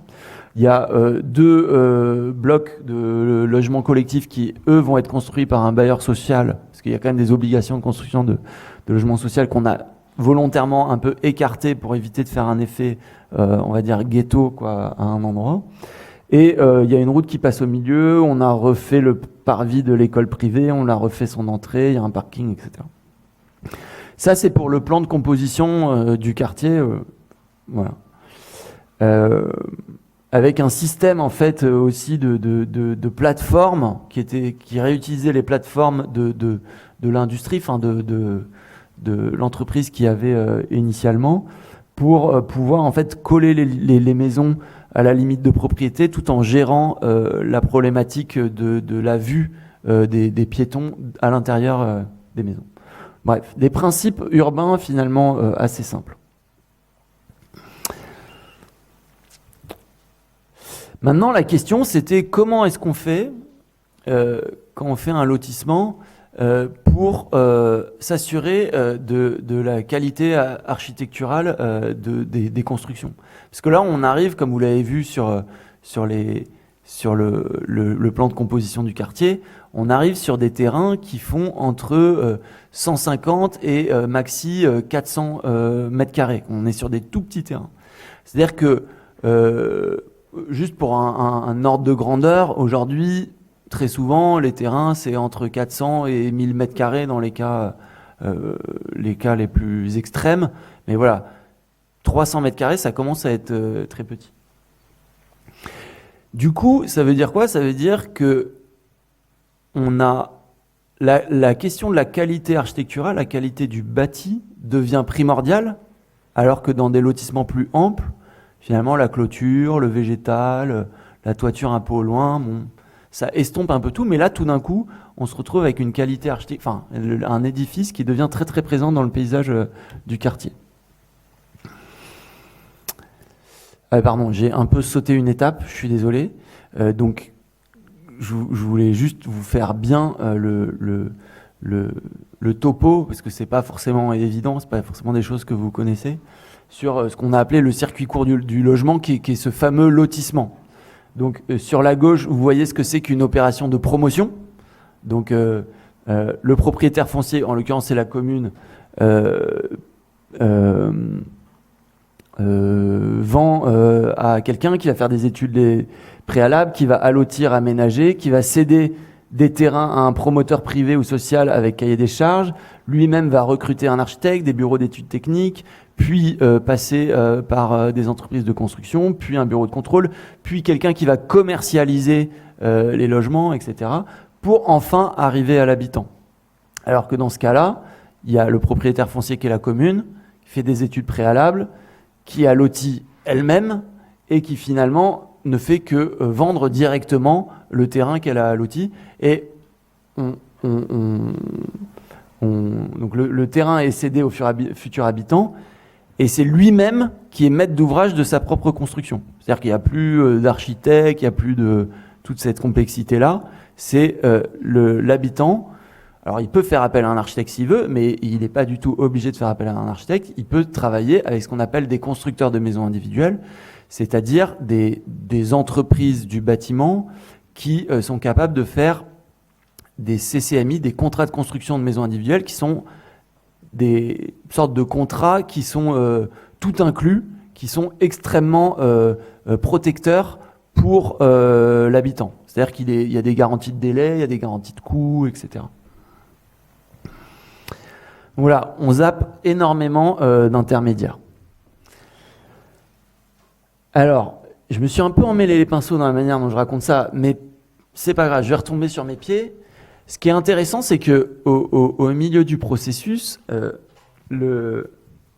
Speaker 2: Il y a 2 blocs de logements collectifs qui, eux, vont être construits par un bailleur social, parce qu'il y a quand même des obligations de construction de logements sociaux qu'on a volontairement un peu écarté pour éviter de faire un effet, on va dire, ghetto quoi, à un endroit. Et il y a une route qui passe au milieu, on a refait le parvis de l'école privée, on a refait son entrée, il y a un parking, etc. Ça, c'est pour le plan de composition du quartier. Voilà. Avec un système en fait aussi de plateformes qui réutilisait les plateformes de l'industrie, enfin de l'entreprise qui avait initialement, pour pouvoir en fait coller les maisons à la limite de propriété tout en gérant la problématique de la vue des piétons à l'intérieur des maisons. Bref, des principes urbains finalement assez simples. Maintenant, la question, c'était comment est-ce qu'on fait, quand on fait un lotissement, pour s'assurer de la qualité architecturale des constructions. Parce que là, on arrive, comme vous l'avez vu sur le plan de composition du quartier, on arrive sur des terrains qui font entre 150 et maxi 400 mètres carrés. On est sur des tout petits terrains. C'est-à-dire que juste pour un ordre de grandeur, aujourd'hui, très souvent, les terrains, c'est entre 400 et 1000 mètres carrés dans les cas les plus extrêmes. Mais voilà, 300 mètres carrés, ça commence à être très petit. Du coup, ça veut dire quoi? Ça veut dire que on a la question de la qualité architecturale, la qualité du bâti devient primordiale, alors que dans des lotissements plus amples, finalement, la clôture, le végétal, la toiture un peu au loin, bon, ça estompe un peu tout. Mais là, tout d'un coup, on se retrouve avec une qualité architecturale, enfin, un édifice qui devient très très présent dans le paysage du quartier. Pardon, j'ai un peu sauté une étape, je suis désolé. Donc, je voulais juste vous faire bien le topo, parce que c'est pas forcément évident, c'est pas forcément des choses que vous connaissez, sur ce qu'on a appelé le circuit court du logement, qui est ce fameux lotissement. Donc sur la gauche, vous voyez ce que c'est qu'une opération de promotion. Donc le propriétaire foncier, en l'occurrence c'est la commune, vend à quelqu'un qui va faire des études préalables, qui va allotir, aménager, qui va céder des terrains à un promoteur privé ou social avec cahier des charges, lui-même va recruter un architecte, des bureaux d'études techniques, puis passer par des entreprises de construction, puis un bureau de contrôle, puis quelqu'un qui va commercialiser les logements, etc., pour enfin arriver à l'habitant. Alors que dans ce cas-là, il y a le propriétaire foncier qui est la commune, qui fait des études préalables, qui a loti elle-même et qui finalement ne fait que vendre directement le terrain qu'elle a loti. Et donc le terrain est cédé au futur habitant et c'est lui-même qui est maître d'ouvrage de sa propre construction. C'est-à-dire qu'il n'y a plus d'architecte, il n'y a plus de toute cette complexité-là. C'est l'habitant. Alors, il peut faire appel à un architecte s'il veut, mais il n'est pas du tout obligé de faire appel à un architecte. Il peut travailler avec ce qu'on appelle des constructeurs de maisons individuelles, c'est-à-dire des entreprises du bâtiment qui sont capables de faire des CCMI, des contrats de construction de maisons individuelles, qui sont des sortes de contrats qui sont tout inclus, qui sont extrêmement protecteurs pour l'habitant. C'est-à-dire qu'il y a des garanties de délai, il y a des garanties de coûts, etc. Voilà, on zappe énormément d'intermédiaires. Alors, je me suis un peu emmêlé les pinceaux dans la manière dont je raconte ça, mais c'est pas grave, je vais retomber sur mes pieds. Ce qui est intéressant, c'est que au milieu du processus, il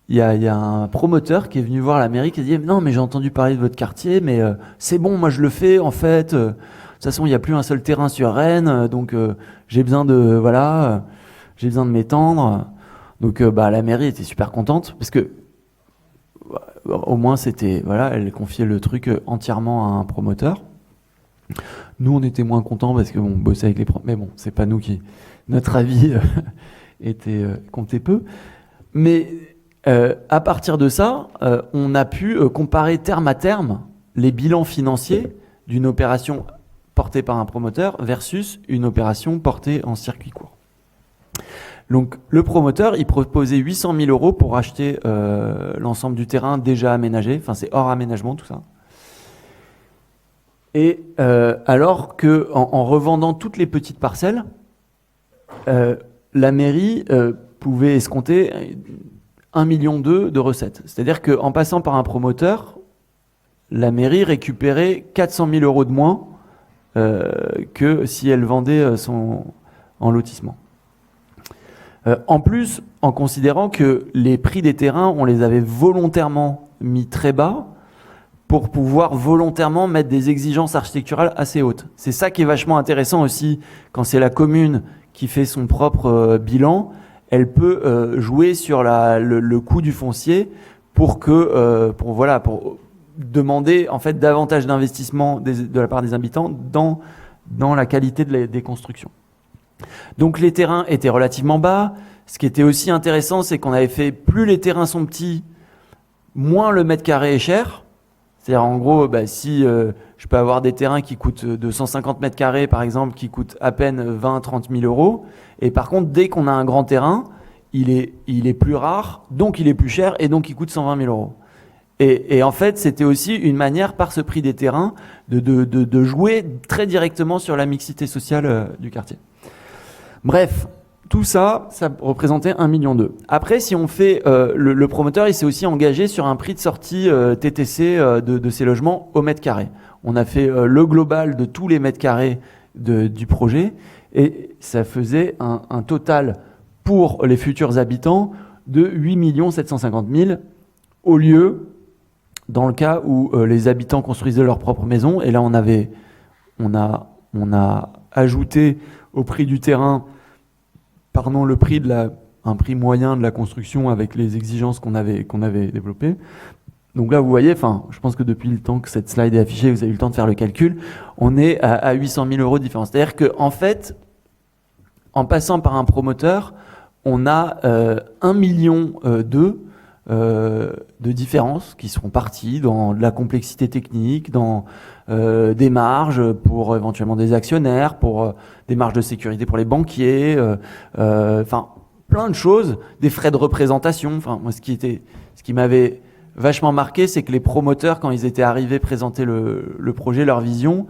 Speaker 2: y a un promoteur qui est venu voir la mairie qui a dit « Non, mais j'ai entendu parler de votre quartier, mais c'est bon, moi je le fais, en fait. De toute façon, il n'y a plus un seul terrain sur Rennes, donc j'ai besoin de m'étendre. » Donc la mairie était super contente parce que au moins c'était elle confiait le truc entièrement à un promoteur. Nous on était moins contents parce que on bossait avec les mais bon, c'est pas nous qui notre avis comptait peu. Mais à partir de ça, on a pu comparer terme à terme les bilans financiers d'une opération portée par un promoteur versus une opération portée en circuit court. Donc le promoteur, il proposait 800 000 euros pour acheter l'ensemble du terrain déjà aménagé, enfin c'est hors aménagement tout ça. Et alors que en revendant toutes les petites parcelles, la mairie pouvait escompter 1,2 million de recettes. C'est-à-dire qu'en passant par un promoteur, la mairie récupérait 400 000 euros de moins que si elle vendait en lotissement. En plus, en considérant que les prix des terrains, on les avait volontairement mis très bas pour pouvoir volontairement mettre des exigences architecturales assez hautes. C'est ça qui est vachement intéressant aussi quand c'est la commune qui fait son propre bilan. Elle peut jouer sur le coût du foncier pour demander en fait davantage d'investissement de la part des habitants dans la qualité des constructions. Donc les terrains étaient relativement bas. Ce qui était aussi intéressant, c'est qu'on avait fait plus les terrains sont petits, moins le mètre carré est cher. C'est-à-dire en gros, si je peux avoir des terrains qui coûtent de 150 mètres carrés par exemple, qui coûtent à peine 20-30 000 euros. Et par contre, dès qu'on a un grand terrain, il est plus rare, donc il est plus cher et donc il coûte 120 000 euros. Et en fait, c'était aussi une manière, par ce prix des terrains, de jouer très directement sur la mixité sociale du quartier. Bref, tout ça, ça représentait 1,2 million. Après, si on fait... le promoteur, il s'est aussi engagé sur un prix de sortie TTC de ces logements au mètre carré. On a fait le global de tous les mètres carrés du projet et ça faisait un total pour les futurs habitants de 8 750 000 au lieu, dans le cas où les habitants construisaient leur propre maison. Et là, on a ajouté au prix du terrain le prix un prix moyen de la construction avec les exigences qu'on avait développées. Donc là, vous voyez, je pense que depuis le temps que cette slide est affichée, vous avez eu le temps de faire le calcul, on est à 800 000 euros de différence. C'est-à-dire qu'en fait, en passant par un promoteur, on a 1,2 million de différences qui seront parties dans de la complexité technique, dans des marges pour éventuellement des actionnaires, pour des marges de sécurité pour les banquiers, plein de choses, des frais de représentation. Moi, ce qui m'avait vachement marqué, c'est que les promoteurs, quand ils étaient arrivés présenter le projet, leur vision,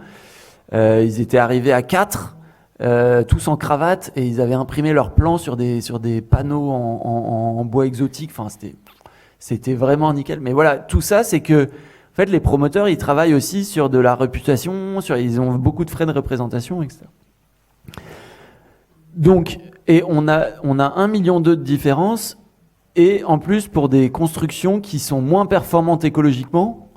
Speaker 2: ils étaient arrivés à 4, tous en cravate, et ils avaient imprimé leur plan sur des panneaux en bois exotique. C'était vraiment nickel. Mais voilà, tout ça, c'est que en fait, les promoteurs, ils travaillent aussi sur de la réputation, ils ont beaucoup de frais de représentation, etc. Donc, et on a 1,2 million de différence, et en plus pour des constructions qui sont moins performantes écologiquement,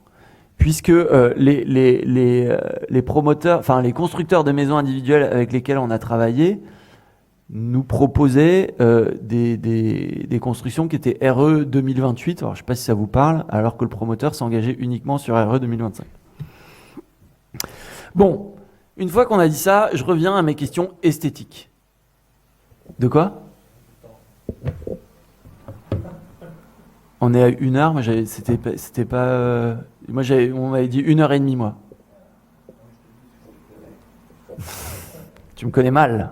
Speaker 2: puisque les promoteurs, les constructeurs de maisons individuelles avec lesquels on a travaillé, nous proposaient des constructions qui étaient RE 2028. Alors, je ne sais pas si ça vous parle, alors que le promoteur s'engageait uniquement sur RE 2025. Bon, une fois qu'on a dit ça, je reviens à mes questions esthétiques. De quoi ? On est à 1 heure, mais c'était pas... on m'avait dit 1h30, moi. Tu me connais mal.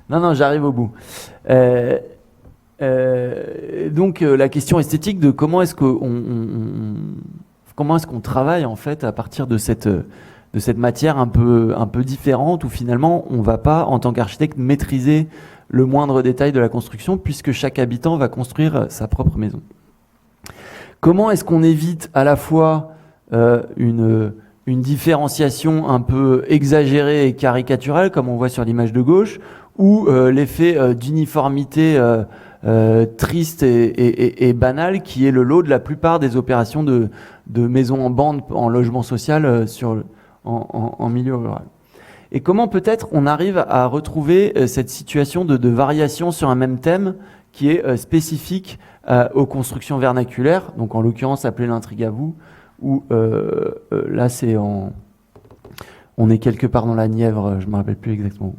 Speaker 2: Non, j'arrive au bout. Donc la question esthétique de comment est-ce qu'on travaille en fait à partir de cette matière un peu différente, où finalement on va pas en tant qu'architecte maîtriser le moindre détail de la construction, puisque chaque habitant va construire sa propre maison. Comment est-ce qu'on évite à la fois une différenciation un peu exagérée et caricaturale, comme on voit sur l'image de gauche, ou l'effet d'uniformité triste et banal qui est le lot de la plupart des opérations de maisons en bande en logement social en milieu rural. Et comment peut-être on arrive à retrouver cette situation de variation sur un même thème qui est spécifique aux constructions vernaculaires, donc en l'occurrence appelée l'intrigue à vous, où là on est quelque part dans la Nièvre, je ne me rappelle plus exactement où.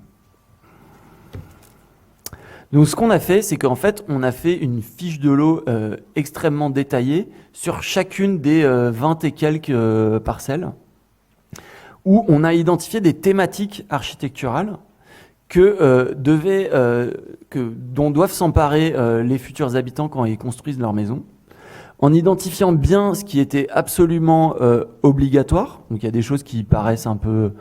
Speaker 2: Donc ce qu'on a fait, c'est qu'en fait, on a fait une fiche de lot extrêmement détaillée sur chacune des 20 et quelques parcelles, où on a identifié des thématiques architecturales dont doivent s'emparer les futurs habitants quand ils construisent leur maison, en identifiant bien ce qui était absolument obligatoire. Donc il y a des choses qui paraissent un peu...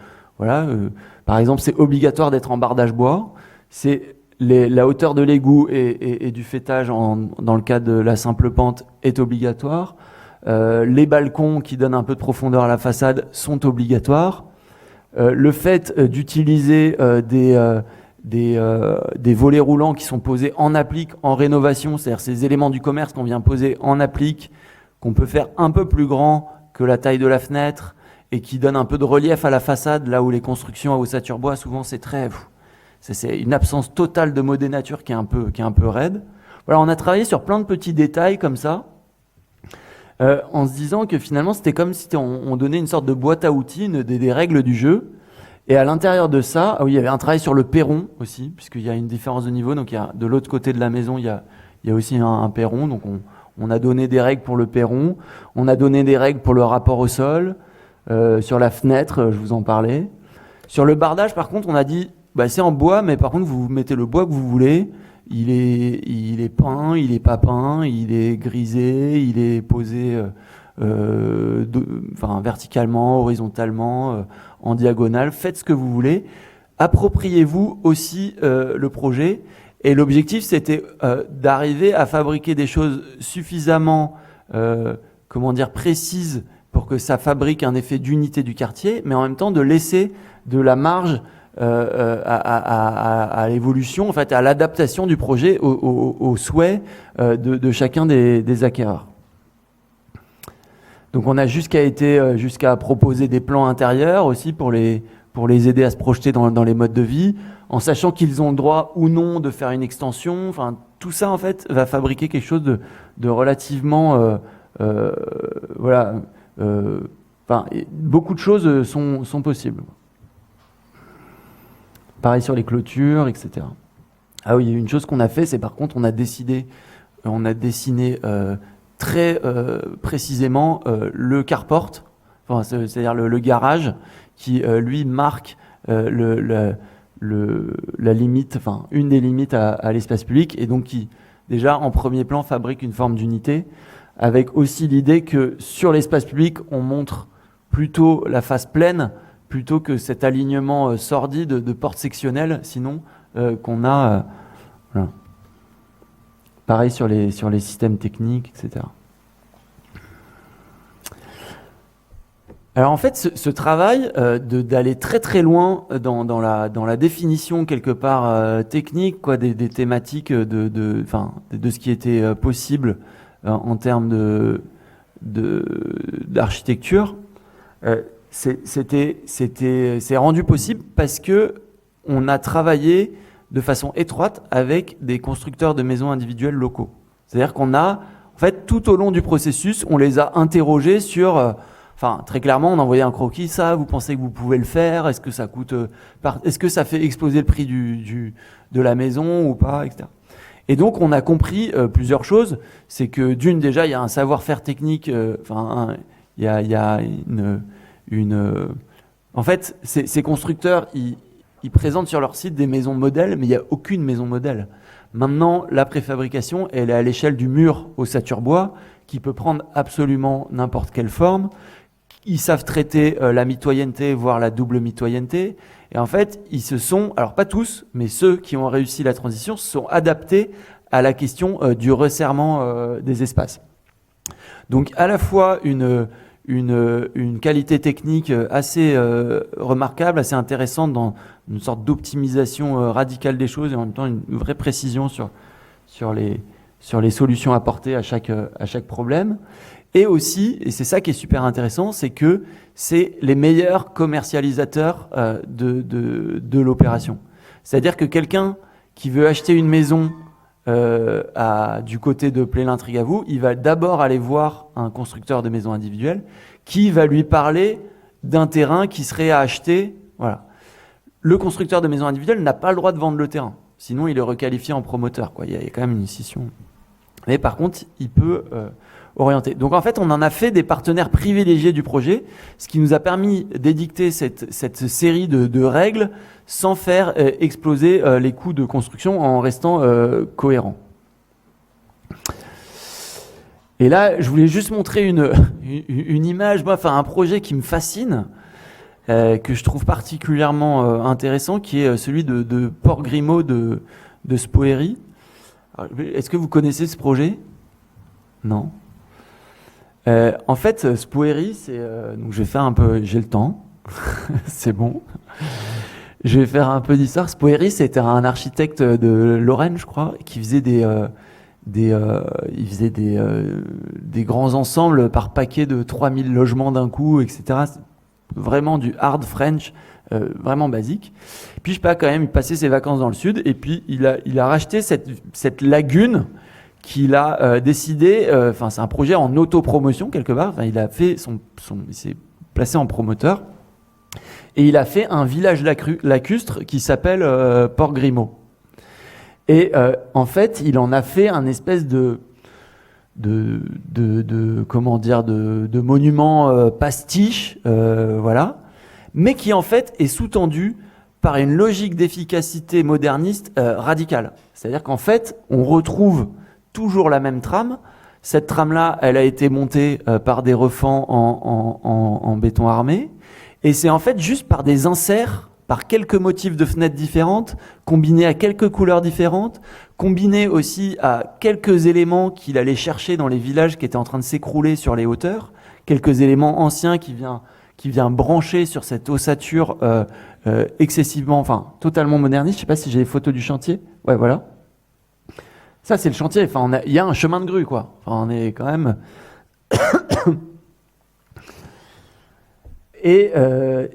Speaker 2: par exemple, c'est obligatoire d'être en bardage bois. C'est la hauteur de l'égout et du faîtage dans le cas de la simple pente est obligatoire. Les balcons qui donnent un peu de profondeur à la façade sont obligatoires. Le fait d'utiliser des volets roulants qui sont posés en applique, en rénovation, c'est-à-dire ces éléments du commerce qu'on vient poser en applique, qu'on peut faire un peu plus grand que la taille de la fenêtre et qui donnent un peu de relief à la façade, là où les constructions à ossature bois, souvent c'est c'est une absence totale de modé nature qui est un peu raide. Voilà, on a travaillé sur plein de petits détails comme ça, en se disant que finalement c'était comme si on donnait une sorte de boîte à outils, des règles du jeu. Et à l'intérieur de ça, il y avait un travail sur le perron aussi, puisqu'il y a une différence de niveau. Donc de l'autre côté de la maison, il y a aussi un perron. Donc on a donné des règles pour le perron, on a donné des règles pour le rapport au sol, sur la fenêtre, je vous en parlais. Sur le bardage, par contre, on a dit, c'est en bois, mais par contre, vous mettez le bois que vous voulez. Il est peint, il est pas peint, il est grisé, il est posé verticalement, horizontalement, en diagonale. Faites ce que vous voulez. Appropriez-vous aussi le projet. Et l'objectif, c'était d'arriver à fabriquer des choses suffisamment, précises pour que ça fabrique un effet d'unité du quartier, mais en même temps de laisser de la marge à l'évolution, en fait, à l'adaptation du projet aux souhaits de chacun des acquéreurs. Donc on a jusqu'à proposer des plans intérieurs aussi pour les aider à se projeter dans les modes de vie, en sachant qu'ils ont le droit ou non de faire une extension. Enfin, tout ça en fait va fabriquer quelque chose de relativement beaucoup de choses sont possibles. Pareil sur les clôtures, etc. Ah oui, il y a une chose qu'on a fait, c'est par contre on a dessiné très précisément le carport, c'est-à-dire le garage qui lui marque la limite, une des limites à l'espace public, et donc qui déjà en premier plan fabrique une forme d'unité, avec aussi l'idée que sur l'espace public on montre plutôt la face pleine plutôt que cet alignement sordide de portes sectionnelles, sinon qu'on a. Voilà. Pareil sur les systèmes techniques, etc. Alors en fait, ce travail d'aller très très loin dans la définition quelque part technique, des thématiques de ce qui était possible en termes d'architecture, c'est rendu possible parce que on a travaillé de façon étroite avec des constructeurs de maisons individuelles locaux. C'est-à-dire qu'on a, en fait, tout au long du processus, on les a interrogés sur, très clairement, on envoyait un croquis, ça, vous pensez que vous pouvez le faire? Est-ce que ça coûte, est-ce que ça fait exploser le prix de la maison ou pas, etc. Et donc, on a compris plusieurs choses. C'est que d'une, déjà, il y a un savoir-faire technique, il y a en fait, ces constructeurs, ils présentent sur leur site des maisons modèles, mais il n'y a aucune maison modèle. Maintenant, la préfabrication, elle est à l'échelle du mur ossature bois, qui peut prendre absolument n'importe quelle forme. Ils savent traiter la mitoyenneté, voire la double mitoyenneté. Et en fait, ils se sont, alors pas tous, mais ceux qui ont réussi la transition, se sont adaptés à la question du resserrement des espaces. Donc, à la fois une qualité technique assez remarquable, assez intéressante dans une sorte d'optimisation radicale des choses et en même temps une vraie précision sur les solutions apportées à chaque problème. Et aussi, et c'est ça qui est super intéressant, c'est que c'est les meilleurs commercialisateurs de l'opération. C'est-à-dire que quelqu'un qui veut acheter une maison du côté de Plélin-Trigavou, il va d'abord aller voir un constructeur de maisons individuelles qui va lui parler d'un terrain qui serait à acheter. Voilà. Le constructeur de maisons individuelles n'a pas le droit de vendre le terrain. Sinon, il est requalifié en promoteur, quoi. Il y a quand même une scission. Mais par contre, il peut orienter. Donc en fait, on en a fait des partenaires privilégiés du projet, ce qui nous a permis d'édicter cette série de règles sans faire exploser les coûts de construction en restant cohérent. Et là, je voulais juste montrer une image, un projet qui me fascine, que je trouve particulièrement intéressant, qui est celui de Port Grimaud de Spoeri. Alors, est-ce que vous connaissez ce projet ? Non. En fait, Spoeri, c'est donc je vais faire un peu, j'ai le temps, c'est bon. Je vais faire un peu d'histoire. Spoeri, c'était un architecte de Lorraine, je crois, qui faisait des grands ensembles par paquet de 3000 logements d'un coup, etc. Vraiment du hard French, vraiment basique. Puis je sais pas, quand même, il passait ses vacances dans le sud et puis il a racheté cette lagune qu'il a décidé. C'est un projet en autopromotion quelque part. Enfin, il a fait il s'est placé en promoteur et il a fait un village lacustre qui s'appelle Port Grimaud. Et en fait, il en a fait un espèce de monument pastiche, voilà, mais qui en fait est sous-tendu par une logique d'efficacité moderniste radicale. C'est-à-dire qu'en fait, on retrouve toujours la même trame. Cette trame-là, elle a été montée par des refends en béton armé, et c'est en fait juste par des inserts, par quelques motifs de fenêtres différentes, combinés à quelques couleurs différentes, combinés aussi à quelques éléments qu'il allait chercher dans les villages qui étaient en train de s'écrouler sur les hauteurs, quelques éléments anciens qui vient brancher sur cette ossature excessivement, totalement moderniste. Je sais pas si j'ai les photos du chantier. Ouais, voilà. Ça, c'est le chantier. Il y a un chemin de grue, quoi. On est quand même... Et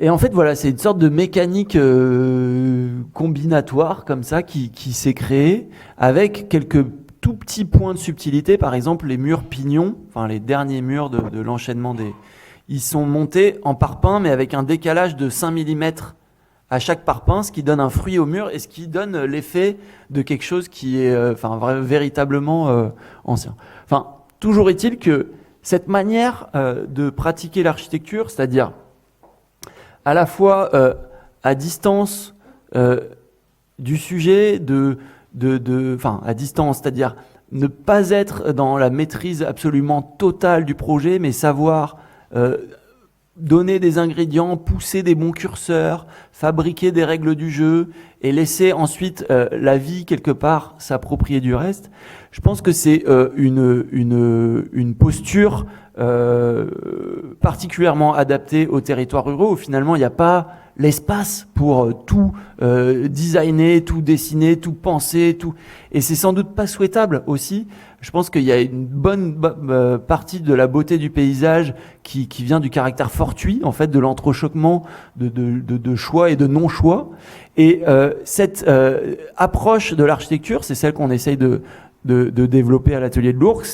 Speaker 2: en fait, voilà, c'est une sorte de mécanique combinatoire comme ça qui s'est créée avec quelques tout petits points de subtilité. Par exemple, les murs pignons, les derniers murs de l'enchaînement ils sont montés en parpaing, mais avec un décalage de 5 mm à chaque parpaing, ce qui donne un fruit au mur et ce qui donne l'effet de quelque chose qui est véritablement ancien. Toujours est-il que cette manière de pratiquer l'architecture, c'est-à-dire à la fois à distance du sujet, à distance, c'est-à-dire ne pas être dans la maîtrise absolument totale du projet, mais savoir donner des ingrédients, pousser des bons curseurs, fabriquer des règles du jeu et laisser ensuite la vie quelque part s'approprier du reste. Je pense que c'est une posture particulièrement adaptée aux territoires ruraux où finalement il n'y a pas l'espace pour tout designer, tout dessiner, tout penser, tout. Et c'est sans doute pas souhaitable aussi. Je pense qu'il y a une bonne partie de la beauté du paysage qui vient du caractère fortuit, en fait, de l'entrechoquement de choix et de non-choix. Et cette approche de l'architecture, c'est celle qu'on essaye de développer à l'atelier de l'Ourcq.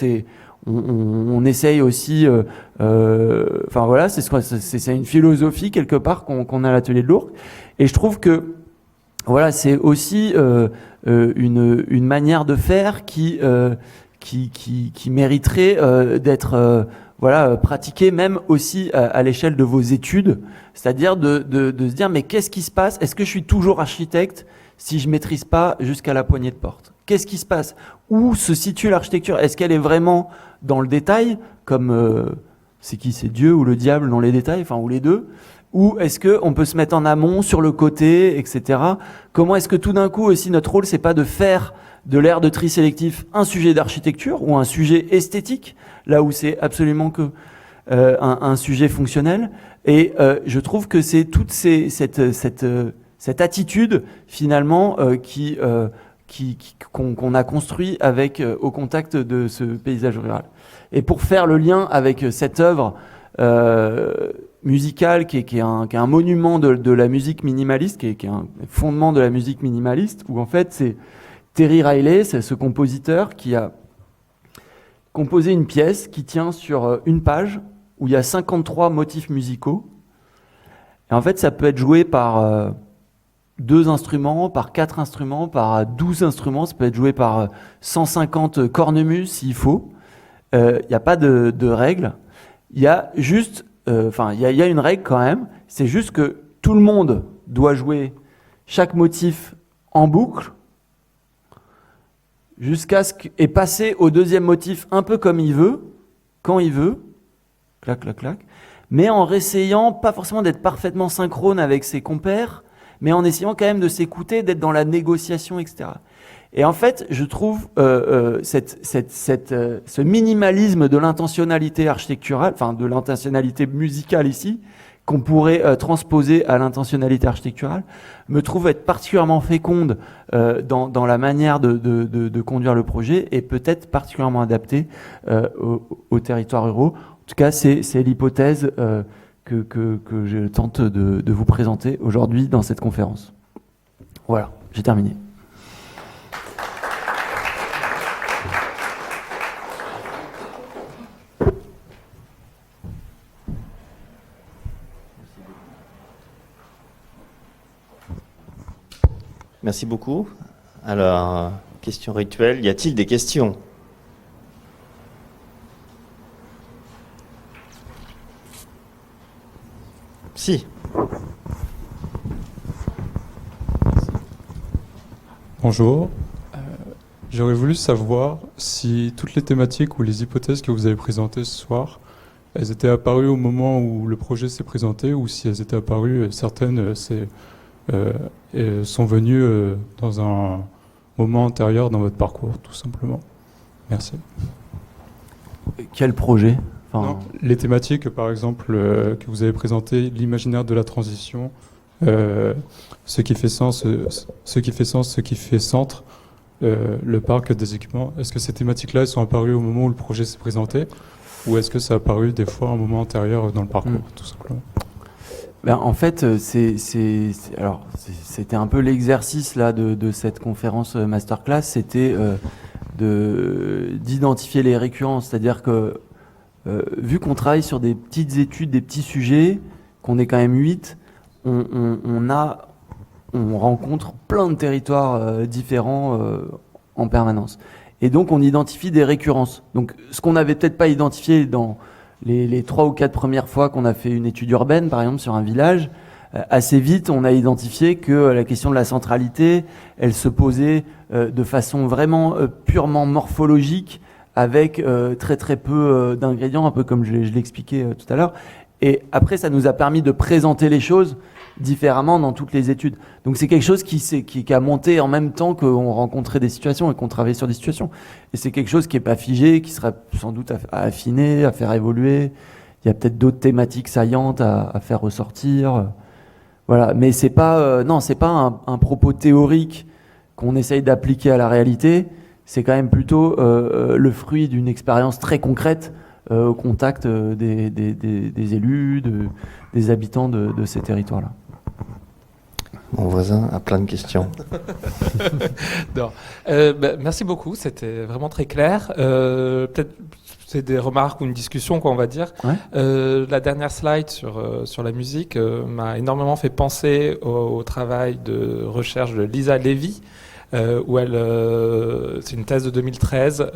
Speaker 2: On essaye aussi, c'est une philosophie quelque part qu'on a à l'atelier de l'Ourcq. Et je trouve que voilà, c'est aussi une manière de faire qui mériterait d'être pratiquée même aussi à l'échelle de vos études, c'est-à-dire de se dire mais qu'est-ce qui se passe ? Est-ce que je suis toujours architecte si je maîtrise pas jusqu'à la poignée de porte ? Qu'est-ce qui se passe ? Où se situe l'architecture ? Est-ce qu'elle est vraiment dans le détail, comme c'est Dieu ou le diable dans les détails, ou les deux ? Ou est-ce qu'on peut se mettre en amont, sur le côté, etc. Comment est-ce que tout d'un coup aussi notre rôle, c'est pas de faire de l'aire de tri sélectif un sujet d'architecture ou un sujet esthétique, là où c'est absolument que un sujet fonctionnel. Et je trouve que c'est toute cette attitude finalement qu'on a construit avec au contact de ce paysage rural. Et pour faire le lien avec cette œuvre musicale qui est un monument de la musique minimaliste, qui est un fondement de la musique minimaliste, où en fait c'est Terry Riley, c'est ce compositeur qui a composé une pièce qui tient sur une page où il y a 53 motifs musicaux. Et en fait, ça peut être joué par 2 instruments, par 4 instruments, par 12 instruments. Ça peut être joué par 150 cornemuses s'il faut. Il n'y a pas de règle. Il y a juste, il y a une règle quand même. C'est juste que tout le monde doit jouer chaque motif en boucle jusqu'à ce et passer au deuxième motif un peu comme il veut, quand il veut, clac, clac, clac, mais en essayant pas forcément d'être parfaitement synchrone avec ses compères, mais en essayant quand même de s'écouter, d'être dans la négociation, etc. Et en fait, je trouve ce minimalisme de l'intentionnalité architecturale, enfin de l'intentionnalité musicale ici, qu'on pourrait transposer à l'intentionnalité architecturale, me trouve être particulièrement féconde dans la manière de conduire le projet et peut-être particulièrement adapté aux territoires ruraux. En tout cas, c'est l'hypothèse que je tente de vous présenter aujourd'hui dans cette conférence. Voilà, j'ai terminé.
Speaker 1: Merci beaucoup. Alors, question rituelle, y a-t-il des questions ? Si.
Speaker 3: Bonjour. J'aurais voulu savoir si toutes les thématiques ou les hypothèses que vous avez présentées ce soir, elles étaient apparues au moment où le projet s'est présenté ou si elles étaient apparues, certaines sont venues dans un moment antérieur dans votre parcours, tout simplement. Merci.
Speaker 2: Quel projet ?
Speaker 3: Non, les thématiques, par exemple, que vous avez présentées, l'imaginaire de la transition, ce qui fait sens, ce qui fait centre, le parc des équipements. Est-ce que ces thématiques-là elles sont apparues au moment où le projet s'est présenté ou est-ce que ça a apparu des fois à un moment antérieur dans le parcours, tout simplement ?
Speaker 2: En fait, c'était un peu l'exercice là de cette conférence masterclass, c'était d'identifier les récurrences, c'est-à-dire que vu qu'on travaille sur des petites études, des petits sujets, qu'on est quand même 8, on rencontre plein de territoires différents en permanence. Et donc on identifie des récurrences. Donc ce qu'on n'avait peut-être pas identifié dans les 3 ou 4 premières fois qu'on a fait une étude urbaine, par exemple sur un village, assez vite on a identifié que la question de la centralité, elle se posait de façon vraiment purement morphologique, avec très très peu d'ingrédients, un peu comme je l'expliquais tout à l'heure. Et après, ça nous a permis de présenter les choses différemment dans toutes les études. Donc c'est quelque chose qui a monté en même temps qu'on rencontrait des situations et qu'on travaillait sur des situations. Et c'est quelque chose qui n'est pas figé, qui sera sans doute à affiner, à faire évoluer. Il y a peut-être d'autres thématiques saillantes à faire ressortir. Voilà. Mais c'est pas, c'est pas un propos théorique qu'on essaye d'appliquer à la réalité. C'est quand même plutôt le fruit d'une expérience très concrète au contact des élus, des habitants de ces territoires-là.
Speaker 1: Mon voisin a plein de questions.
Speaker 4: Merci beaucoup, c'était vraiment très clair. Peut-être c'est des remarques ou une discussion, quoi, on va dire.
Speaker 2: Ouais.
Speaker 4: La dernière slide sur la musique m'a énormément fait penser au travail de recherche de Lisa Lévy, où c'est une thèse de 2013,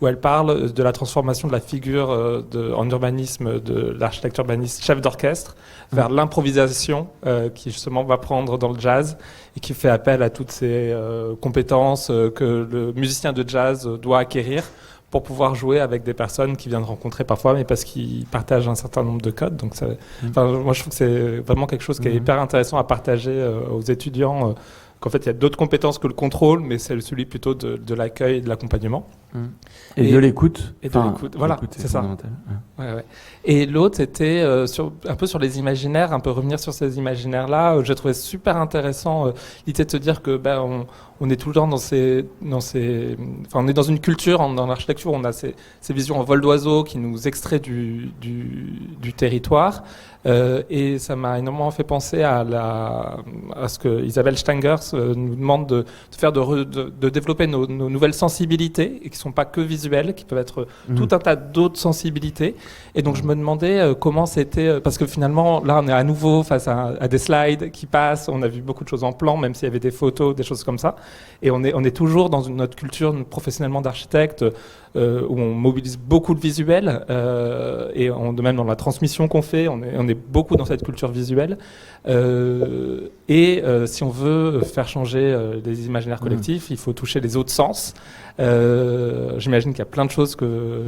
Speaker 4: où elle parle de la transformation de la figure en urbanisme de l'architecte urbaniste chef d'orchestre vers l'improvisation qui justement va prendre dans le jazz et qui fait appel à toutes ces compétences que le musicien de jazz doit acquérir pour pouvoir jouer avec des personnes qu'il vient de rencontrer parfois, mais parce qu'ils partagent un certain nombre de codes. Donc moi je trouve que c'est vraiment quelque chose qui est hyper intéressant à partager aux étudiants, qu'en fait il y a d'autres compétences que le contrôle, mais c'est celui plutôt de l'accueil et de l'accompagnement.
Speaker 2: Et de l'écoute.
Speaker 4: Et de l'écoute, voilà, c'est ça. Ouais. Et l'autre, c'était un peu sur les imaginaires, un peu revenir sur ces imaginaires-là. J'ai trouvé super intéressant l'idée de se dire que on est tout le temps on est dans une culture, dans l'architecture, on a ces visions en vol d'oiseau qui nous extraient du territoire. Et ça m'a énormément fait penser à ce que Isabelle Stengers nous demande de faire, de développer nos nouvelles sensibilités, et qui sont pas que visuels, qui peuvent être tout un tas d'autres sensibilités. Et donc je me demandais comment c'était, parce que finalement là on est à nouveau face à des slides qui passent, on a vu beaucoup de choses en plan, même s'il y avait des photos, des choses comme ça. Et on est toujours dans notre culture professionnellement d'architecte où on mobilise beaucoup de visuel et même dans la transmission qu'on fait, on est beaucoup dans cette culture visuelle. Si on veut faire changer les imaginaires collectifs, il faut toucher les autres sens. J'imagine qu'il y a plein de choses que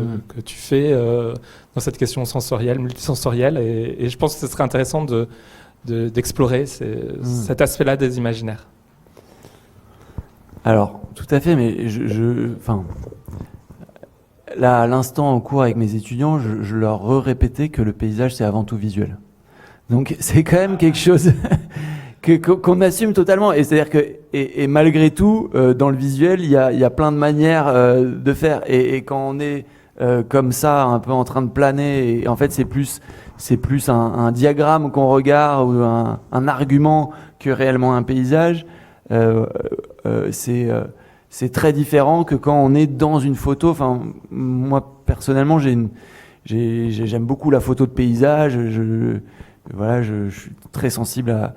Speaker 4: tu fais dans cette question sensorielle, multisensorielle, et je pense que ce serait intéressant d'explorer cet aspect-là des imaginaires.
Speaker 2: Alors, tout à fait, mais là, à l'instant, en cours avec mes étudiants, je leur répétais que le paysage, c'est avant tout visuel. Donc, c'est quand même quelque chose qu'on assume totalement. Et c'est-à-dire que, et malgré tout, dans le visuel, il y a plein de manières de faire. Et quand on est comme ça, un peu en train de planer, et en fait, c'est plus un diagramme qu'on regarde ou un argument que réellement un paysage. C'est très différent que quand on est dans une photo. Enfin, moi personnellement, j'aime beaucoup la photo de paysage. Je suis très sensible à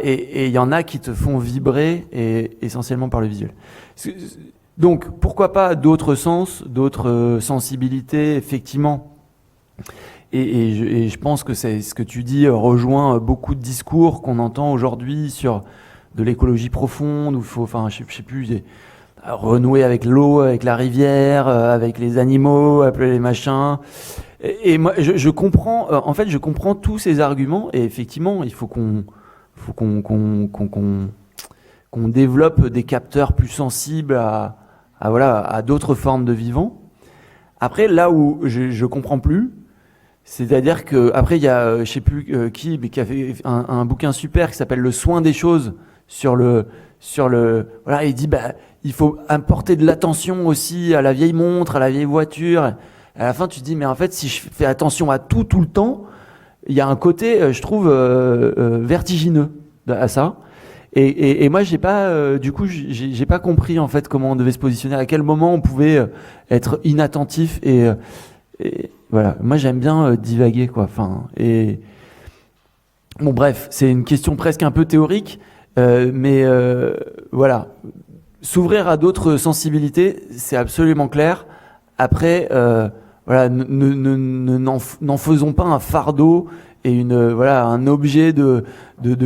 Speaker 2: et il y en a qui te font vibrer et essentiellement par le visuel. Donc pourquoi pas d'autres sens, d'autres sensibilités, effectivement. Et je pense que c'est ce que tu dis rejoint beaucoup de discours qu'on entend aujourd'hui sur de l'écologie profonde, où il faut, je sais plus, renouer avec l'eau, avec la rivière, avec les animaux, appeler les machins. Et moi, je comprends, en fait, je comprends tous ces arguments, et effectivement, il faut qu'on développe des capteurs plus sensibles à d'autres formes de vivants. Après, là où je comprends plus, c'est-à-dire que après il y a, je sais plus qui, mais qui a fait un bouquin super qui s'appelle Le soin des choses sur le il dit il faut apporter de l'attention aussi à la vieille montre, à la vieille voiture. À la fin, tu te dis mais en fait, si je fais attention à tout le temps, il y a un côté, je trouve, vertigineux à ça. Et moi, j'ai pas compris en fait comment on devait se positionner, à quel moment on pouvait être inattentif et voilà. Moi, j'aime bien divaguer, quoi. Et bon, bref, c'est une question presque un peu théorique, mais voilà. S'ouvrir à d'autres sensibilités, c'est absolument clair. Après, n'en faisons pas un fardeau et un objet de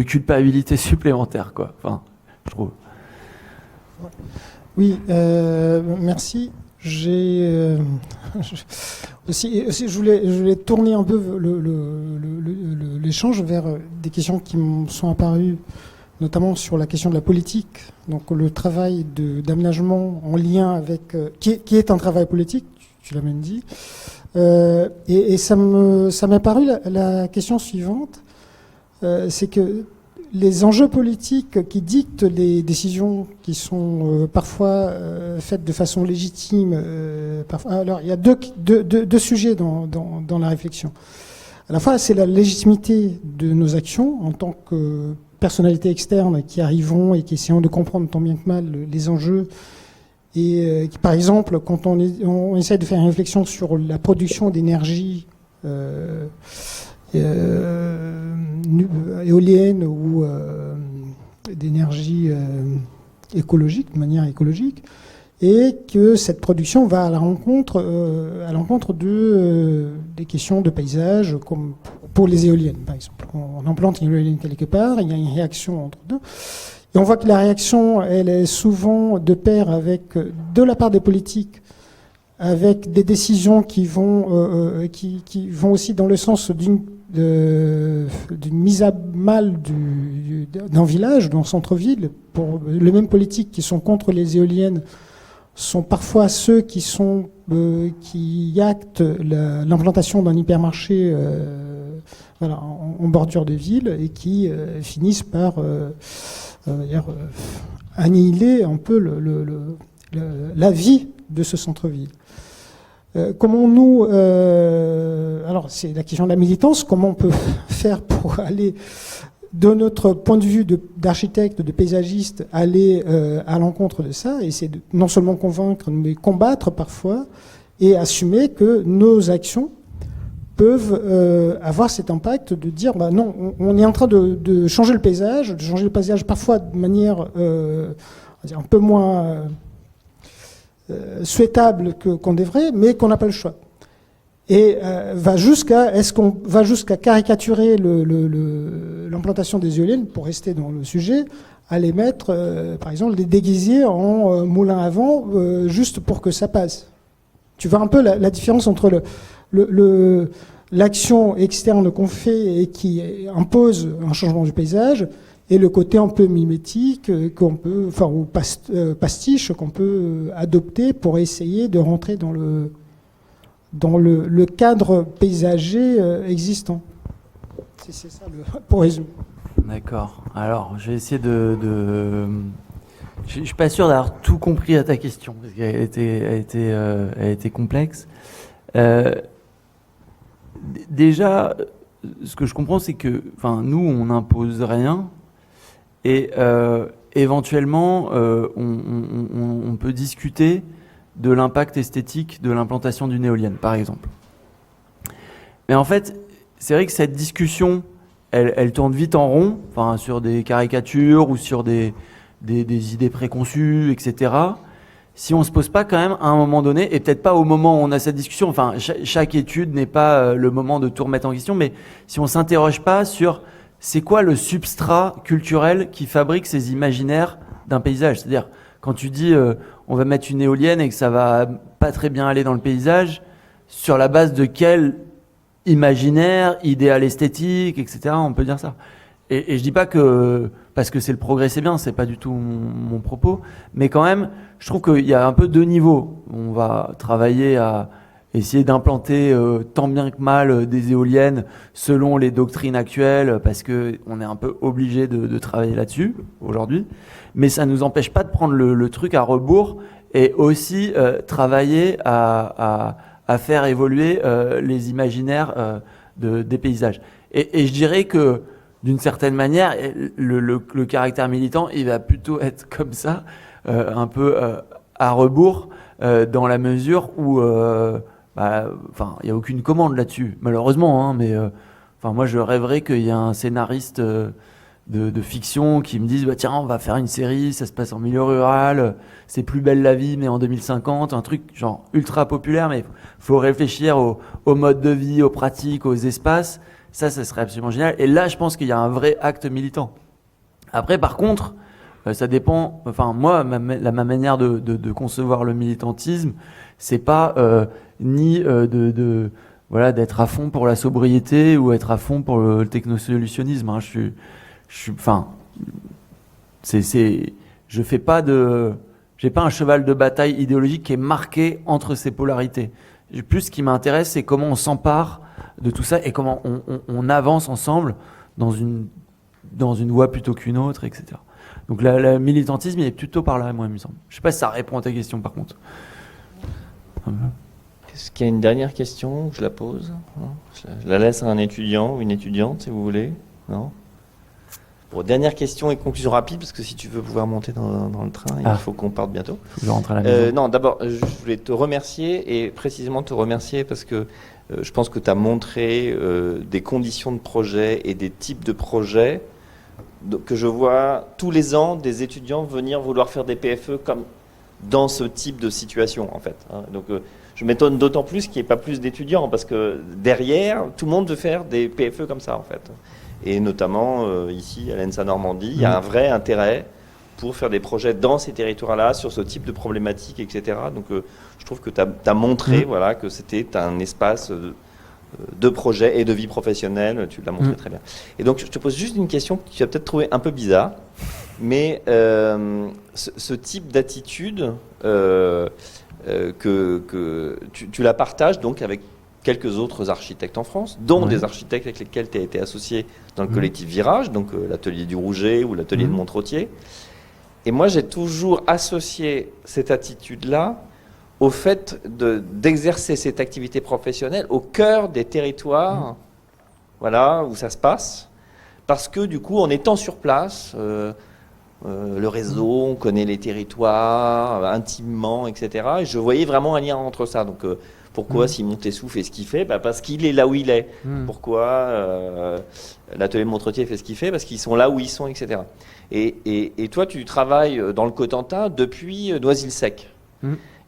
Speaker 2: culpabilité supplémentaire, quoi. Je trouve.
Speaker 5: Oui, merci. Aussi, je voulais tourner un peu l'échange vers des questions qui me sont apparues, notamment sur la question de la politique. Donc le travail d'aménagement en lien avec qui est un travail politique, tu l'as même dit. Et ça m'est paru la question suivante, c'est que les enjeux politiques qui dictent les décisions qui sont parfois faites de façon légitime. Alors il y a deux sujets dans la réflexion. À la fois, c'est la légitimité de nos actions en tant que personnalités externes qui arrivons et qui essayons de comprendre tant bien que mal les enjeux. Et qui, par exemple, quand on essaie de faire une réflexion sur la production d'énergie éolienne ou d'énergie écologique, de manière écologique, et que cette production va à l'encontre des questions de paysage, comme pour les éoliennes, par exemple. On implante une éolienne quelque part, il y a une réaction entre deux. Et on voit que la réaction, elle est souvent de pair avec, de la part des politiques, avec des décisions qui vont aussi dans le sens d'une mise à mal d'un village, d'un centre-ville. Pour les mêmes politiques qui sont contre les éoliennes sont parfois ceux qui actent l'implantation d'un hypermarché en bordure de ville et qui finissent par annihiler un peu la vie de ce centre-ville. Comment nous... alors c'est la question de la militance, comment on peut faire pour aller de notre point de vue d'architecte, de paysagiste, aller à l'encontre de ça, et c'est non seulement convaincre, mais combattre parfois, et assumer que nos actions peuvent avoir cet impact de dire bah non, on est en train de changer le paysage, parfois de manière on va dire un peu moins souhaitable qu'on devrait, mais qu'on n'a pas le choix. Et est-ce qu'on va jusqu'à caricaturer l'implantation des éoliennes, pour rester dans le sujet, à les mettre, par exemple, les déguiser en moulin à vent, juste pour que ça passe. Tu vois un peu la différence entre l'action externe qu'on fait et qui impose un changement du paysage, et le côté un peu mimétique qu'on peut, enfin, ou pastiche qu'on peut adopter pour essayer de rentrer dans le cadre paysager existant. C'est ça, pour résumer.
Speaker 2: D'accord. Alors, je vais essayer je suis pas sûr d'avoir tout compris à ta question, parce qu'elle était complexe. Déjà, ce que je comprends, c'est que, enfin, nous, on n'impose rien, et éventuellement, on peut discuter de l'impact esthétique de l'implantation d'une éolienne, par exemple. Mais en fait, c'est vrai que cette discussion, elle tourne vite en rond, enfin, sur des caricatures ou sur des idées préconçues, etc. Si on se pose pas quand même à un moment donné, et peut-être pas au moment où on a cette discussion, enfin, chaque étude n'est pas le moment de tout remettre en question, mais si on s'interroge pas sur c'est quoi le substrat culturel qui fabrique ces imaginaires d'un paysage. C'est-à-dire, quand tu dis on va mettre une éolienne et que ça va pas très bien aller dans le paysage, sur la base de quel imaginaire, idéal esthétique, etc. on peut dire ça. Et je dis pas que parce que c'est le progrès, c'est bien, c'est pas du tout mon propos, mais quand même, je trouve qu'il y a un peu deux niveaux. On va travailler à essayer d'implanter tant bien que mal des éoliennes selon les doctrines actuelles, parce que on est un peu obligé de travailler là-dessus aujourd'hui, mais ça nous empêche pas de prendre le truc à rebours et aussi travailler à faire évoluer les imaginaires des paysages. Et je dirais que d'une certaine manière, le caractère militant, il va plutôt être comme ça, un peu à rebours, dans la mesure où il n'y a aucune commande là-dessus, malheureusement, hein, mais moi je rêverais qu'il y ait un scénariste de fiction qui me dise tiens, on va faire une série, ça se passe en milieu rural, c'est Plus belle la vie mais en 2050, un truc genre ultra populaire, mais il faut réfléchir au mode de vie, aux pratiques, aux espaces. Ça serait absolument génial, et là je pense qu'il y a un vrai acte militant. Après par contre, ça dépend, moi ma manière de concevoir le militantisme, c'est pas ni d'être à fond pour la sobriété ou être à fond pour le technosolutionnisme, hein. J'ai pas un cheval de bataille idéologique qui est marqué entre ces polarités. Plus ce qui m'intéresse, c'est comment on s'empare de tout ça et comment on avance ensemble dans une voie plutôt qu'une autre, etc. Donc le militantisme, il est plutôt par là, moi, il me semble. Je sais pas si ça répond à ta question, par contre.
Speaker 1: Est-ce qu'il y a une dernière question? Je la pose. Je la laisse à un étudiant ou une étudiante, si vous voulez. Non? Bon, dernière question et conclusion rapide, parce que si tu veux pouvoir monter dans le train, il faut qu'on parte bientôt.
Speaker 2: Faut que je rentre à la maison.
Speaker 1: Non, d'abord, je voulais te remercier, et précisément te remercier parce que je pense que tu as montré des conditions de projet et des types de projets que je vois tous les ans des étudiants venir vouloir faire des PFE comme dans ce type de situation, en fait. Donc, je m'étonne d'autant plus qu'il n'y ait pas plus d'étudiants, parce que derrière, tout le monde veut faire des PFE comme ça, en fait. Et notamment, ici, à l'ENSA Normandie, il y a un vrai intérêt pour faire des projets dans ces territoires-là, sur ce type de problématiques, etc. Donc, je trouve que tu as montré que c'était un espace de projet et de vie professionnelle. Tu l'as montré très bien. Et donc, je te pose juste une question que tu vas peut-être trouver un peu bizarre, mais ce type d'attitude, que tu la partages donc avec quelques autres architectes en France, dont des architectes avec lesquels tu as été associé dans le collectif Virage, donc l'atelier du Rouget ou l'atelier de Montrottier. Et moi, j'ai toujours associé cette attitude-là au fait d'exercer cette activité professionnelle au cœur des territoires où ça se passe. parce que du coup, en étant sur place, le réseau, on connaît les territoires intimement, etc. Et je voyais vraiment un lien entre ça. Donc, pourquoi Simon Tessou fait ce qu'il fait? Parce qu'il est là où il est. Pourquoi l'atelier Montretier fait ce qu'il fait? Parce qu'ils sont là où ils sont, etc. Et toi, tu travailles dans le Cotentin depuis Noisy-le-Sec.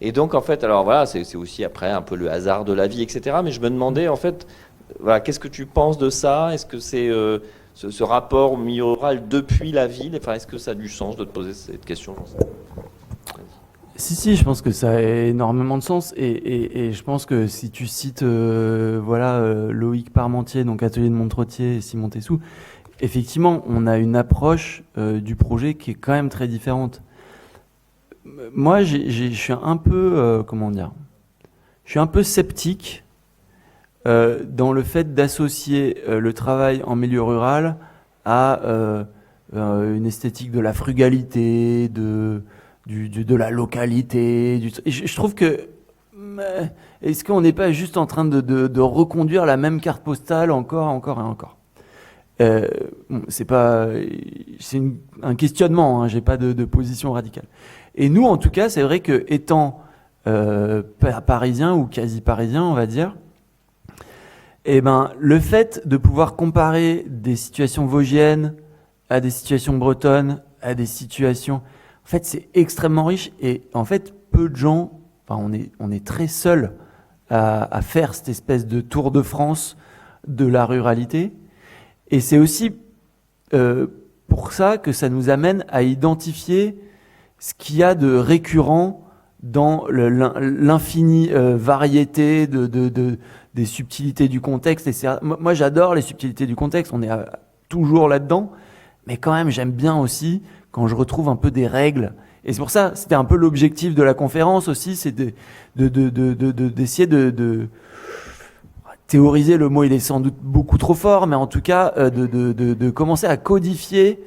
Speaker 1: Et donc, en fait, alors voilà, c'est aussi après un peu le hasard de la vie, etc. Mais je me demandais, en fait, voilà, qu'est-ce que tu penses de ça? Est-ce que c'est ce rapport au milieu rural depuis la ville? Enfin, est-ce que ça a du sens de te poser cette question?
Speaker 2: Si, je pense que ça a énormément de sens. Et je pense que si tu cites Loïc Parmentier, donc Atelier de Montretier et Simon Tessou, effectivement, on a une approche du projet qui est quand même très différente. Moi, je suis un peu, je suis un peu sceptique dans le fait d'associer le travail en milieu rural à une esthétique de la frugalité, de la localité. Je trouve que est-ce qu'on n'est pas juste en train de reconduire la même carte postale encore et encore? C'est un questionnement, hein, j'ai pas de position radicale. Et nous, en tout cas, c'est vrai que étant parisien ou quasi parisien, on va dire, le fait de pouvoir comparer des situations vosgiennes à des situations bretonnes, à des situations, en fait, c'est extrêmement riche. Et en fait, peu de gens, on est très seuls à faire cette espèce de tour de France de la ruralité. Et c'est aussi pour ça que ça nous amène à identifier ce qu'il y a de récurrent dans l'infinie variété des subtilités du contexte. Et moi, j'adore les subtilités du contexte, on est toujours là-dedans, mais quand même, j'aime bien aussi quand je retrouve un peu des règles. Et c'est pour ça, c'était un peu l'objectif de la conférence aussi, c'est d'essayer de théoriser, le mot il est sans doute beaucoup trop fort, mais en tout cas de commencer à codifier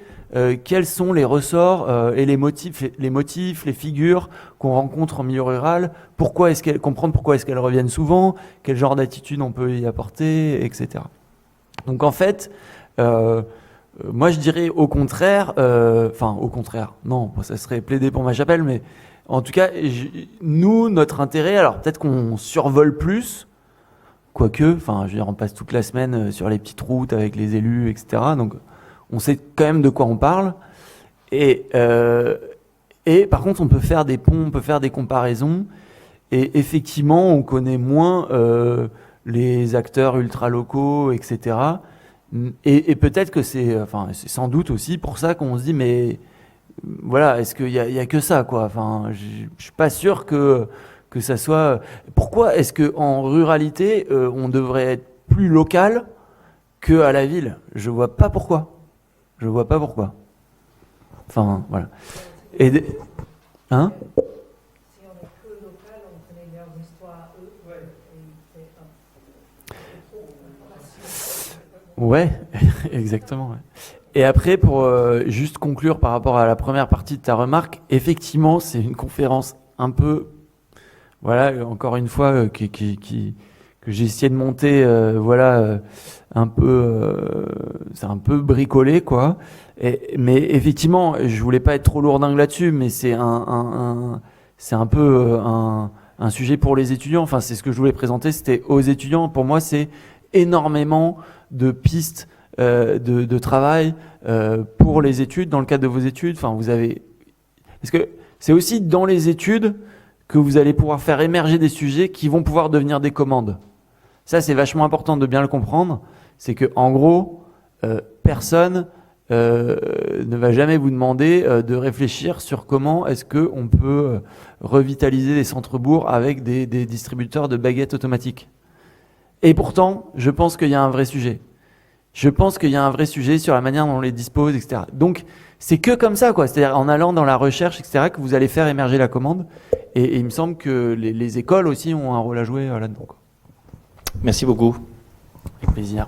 Speaker 2: quels sont les ressorts et les motifs, les figures qu'on rencontre en milieu rural, comprendre pourquoi est-ce qu'elles reviennent souvent, quel genre d'attitude on peut y apporter, etc. Donc en fait, moi je dirais au contraire, non, ça serait plaider pour ma chapelle, mais en tout cas, nous, notre intérêt, alors peut-être qu'on survole plus, quoique, on passe toute la semaine sur les petites routes avec les élus, etc. Donc, on sait quand même de quoi on parle. Et par contre, on peut faire des ponts, on peut faire des comparaisons. Et effectivement, on connaît moins les acteurs ultra-locaux, etc. Et peut-être que c'est sans doute aussi pour ça qu'on se dit, mais voilà, est-ce qu'il y a que ça, quoi? Je suis pas sûr que ça soit... Pourquoi est-ce qu'en ruralité, on devrait être plus local qu'à la ville? Je vois pas pourquoi. Voilà. Hein?
Speaker 6: Si on est que local, on connaît leur histoire à eux.
Speaker 2: Ouais, exactement. Ouais. Et après, pour juste conclure par rapport à la première partie de ta remarque, effectivement, c'est une conférence un peu... Voilà, encore une fois, que j'ai essayé de monter, un peu, c'est un peu bricolé, quoi. Mais effectivement, je voulais pas être trop lourdingue là-dessus, mais c'est un peu un sujet pour les étudiants. Enfin, c'est ce que je voulais présenter, c'était aux étudiants. Pour moi, c'est énormément de pistes de travail pour les études, dans le cadre de vos études. Enfin, parce que c'est aussi dans les études que vous allez pouvoir faire émerger des sujets qui vont pouvoir devenir des commandes. Ça, c'est vachement important de bien le comprendre. C'est que, en gros, personne ne va jamais vous demander de réfléchir sur comment est-ce qu'on peut revitaliser les centres-bourgs avec des distributeurs de baguettes automatiques. Et pourtant, je pense qu'il y a un vrai sujet. Je pense qu'il y a un vrai sujet sur la manière dont on les dispose, etc. Donc, c'est que comme ça, quoi. C'est-à-dire en allant dans la recherche, etc., que vous allez faire émerger la commande. Et il me semble que les écoles aussi ont un rôle à jouer là-dedans, quoi.
Speaker 1: Merci beaucoup.
Speaker 2: Avec plaisir.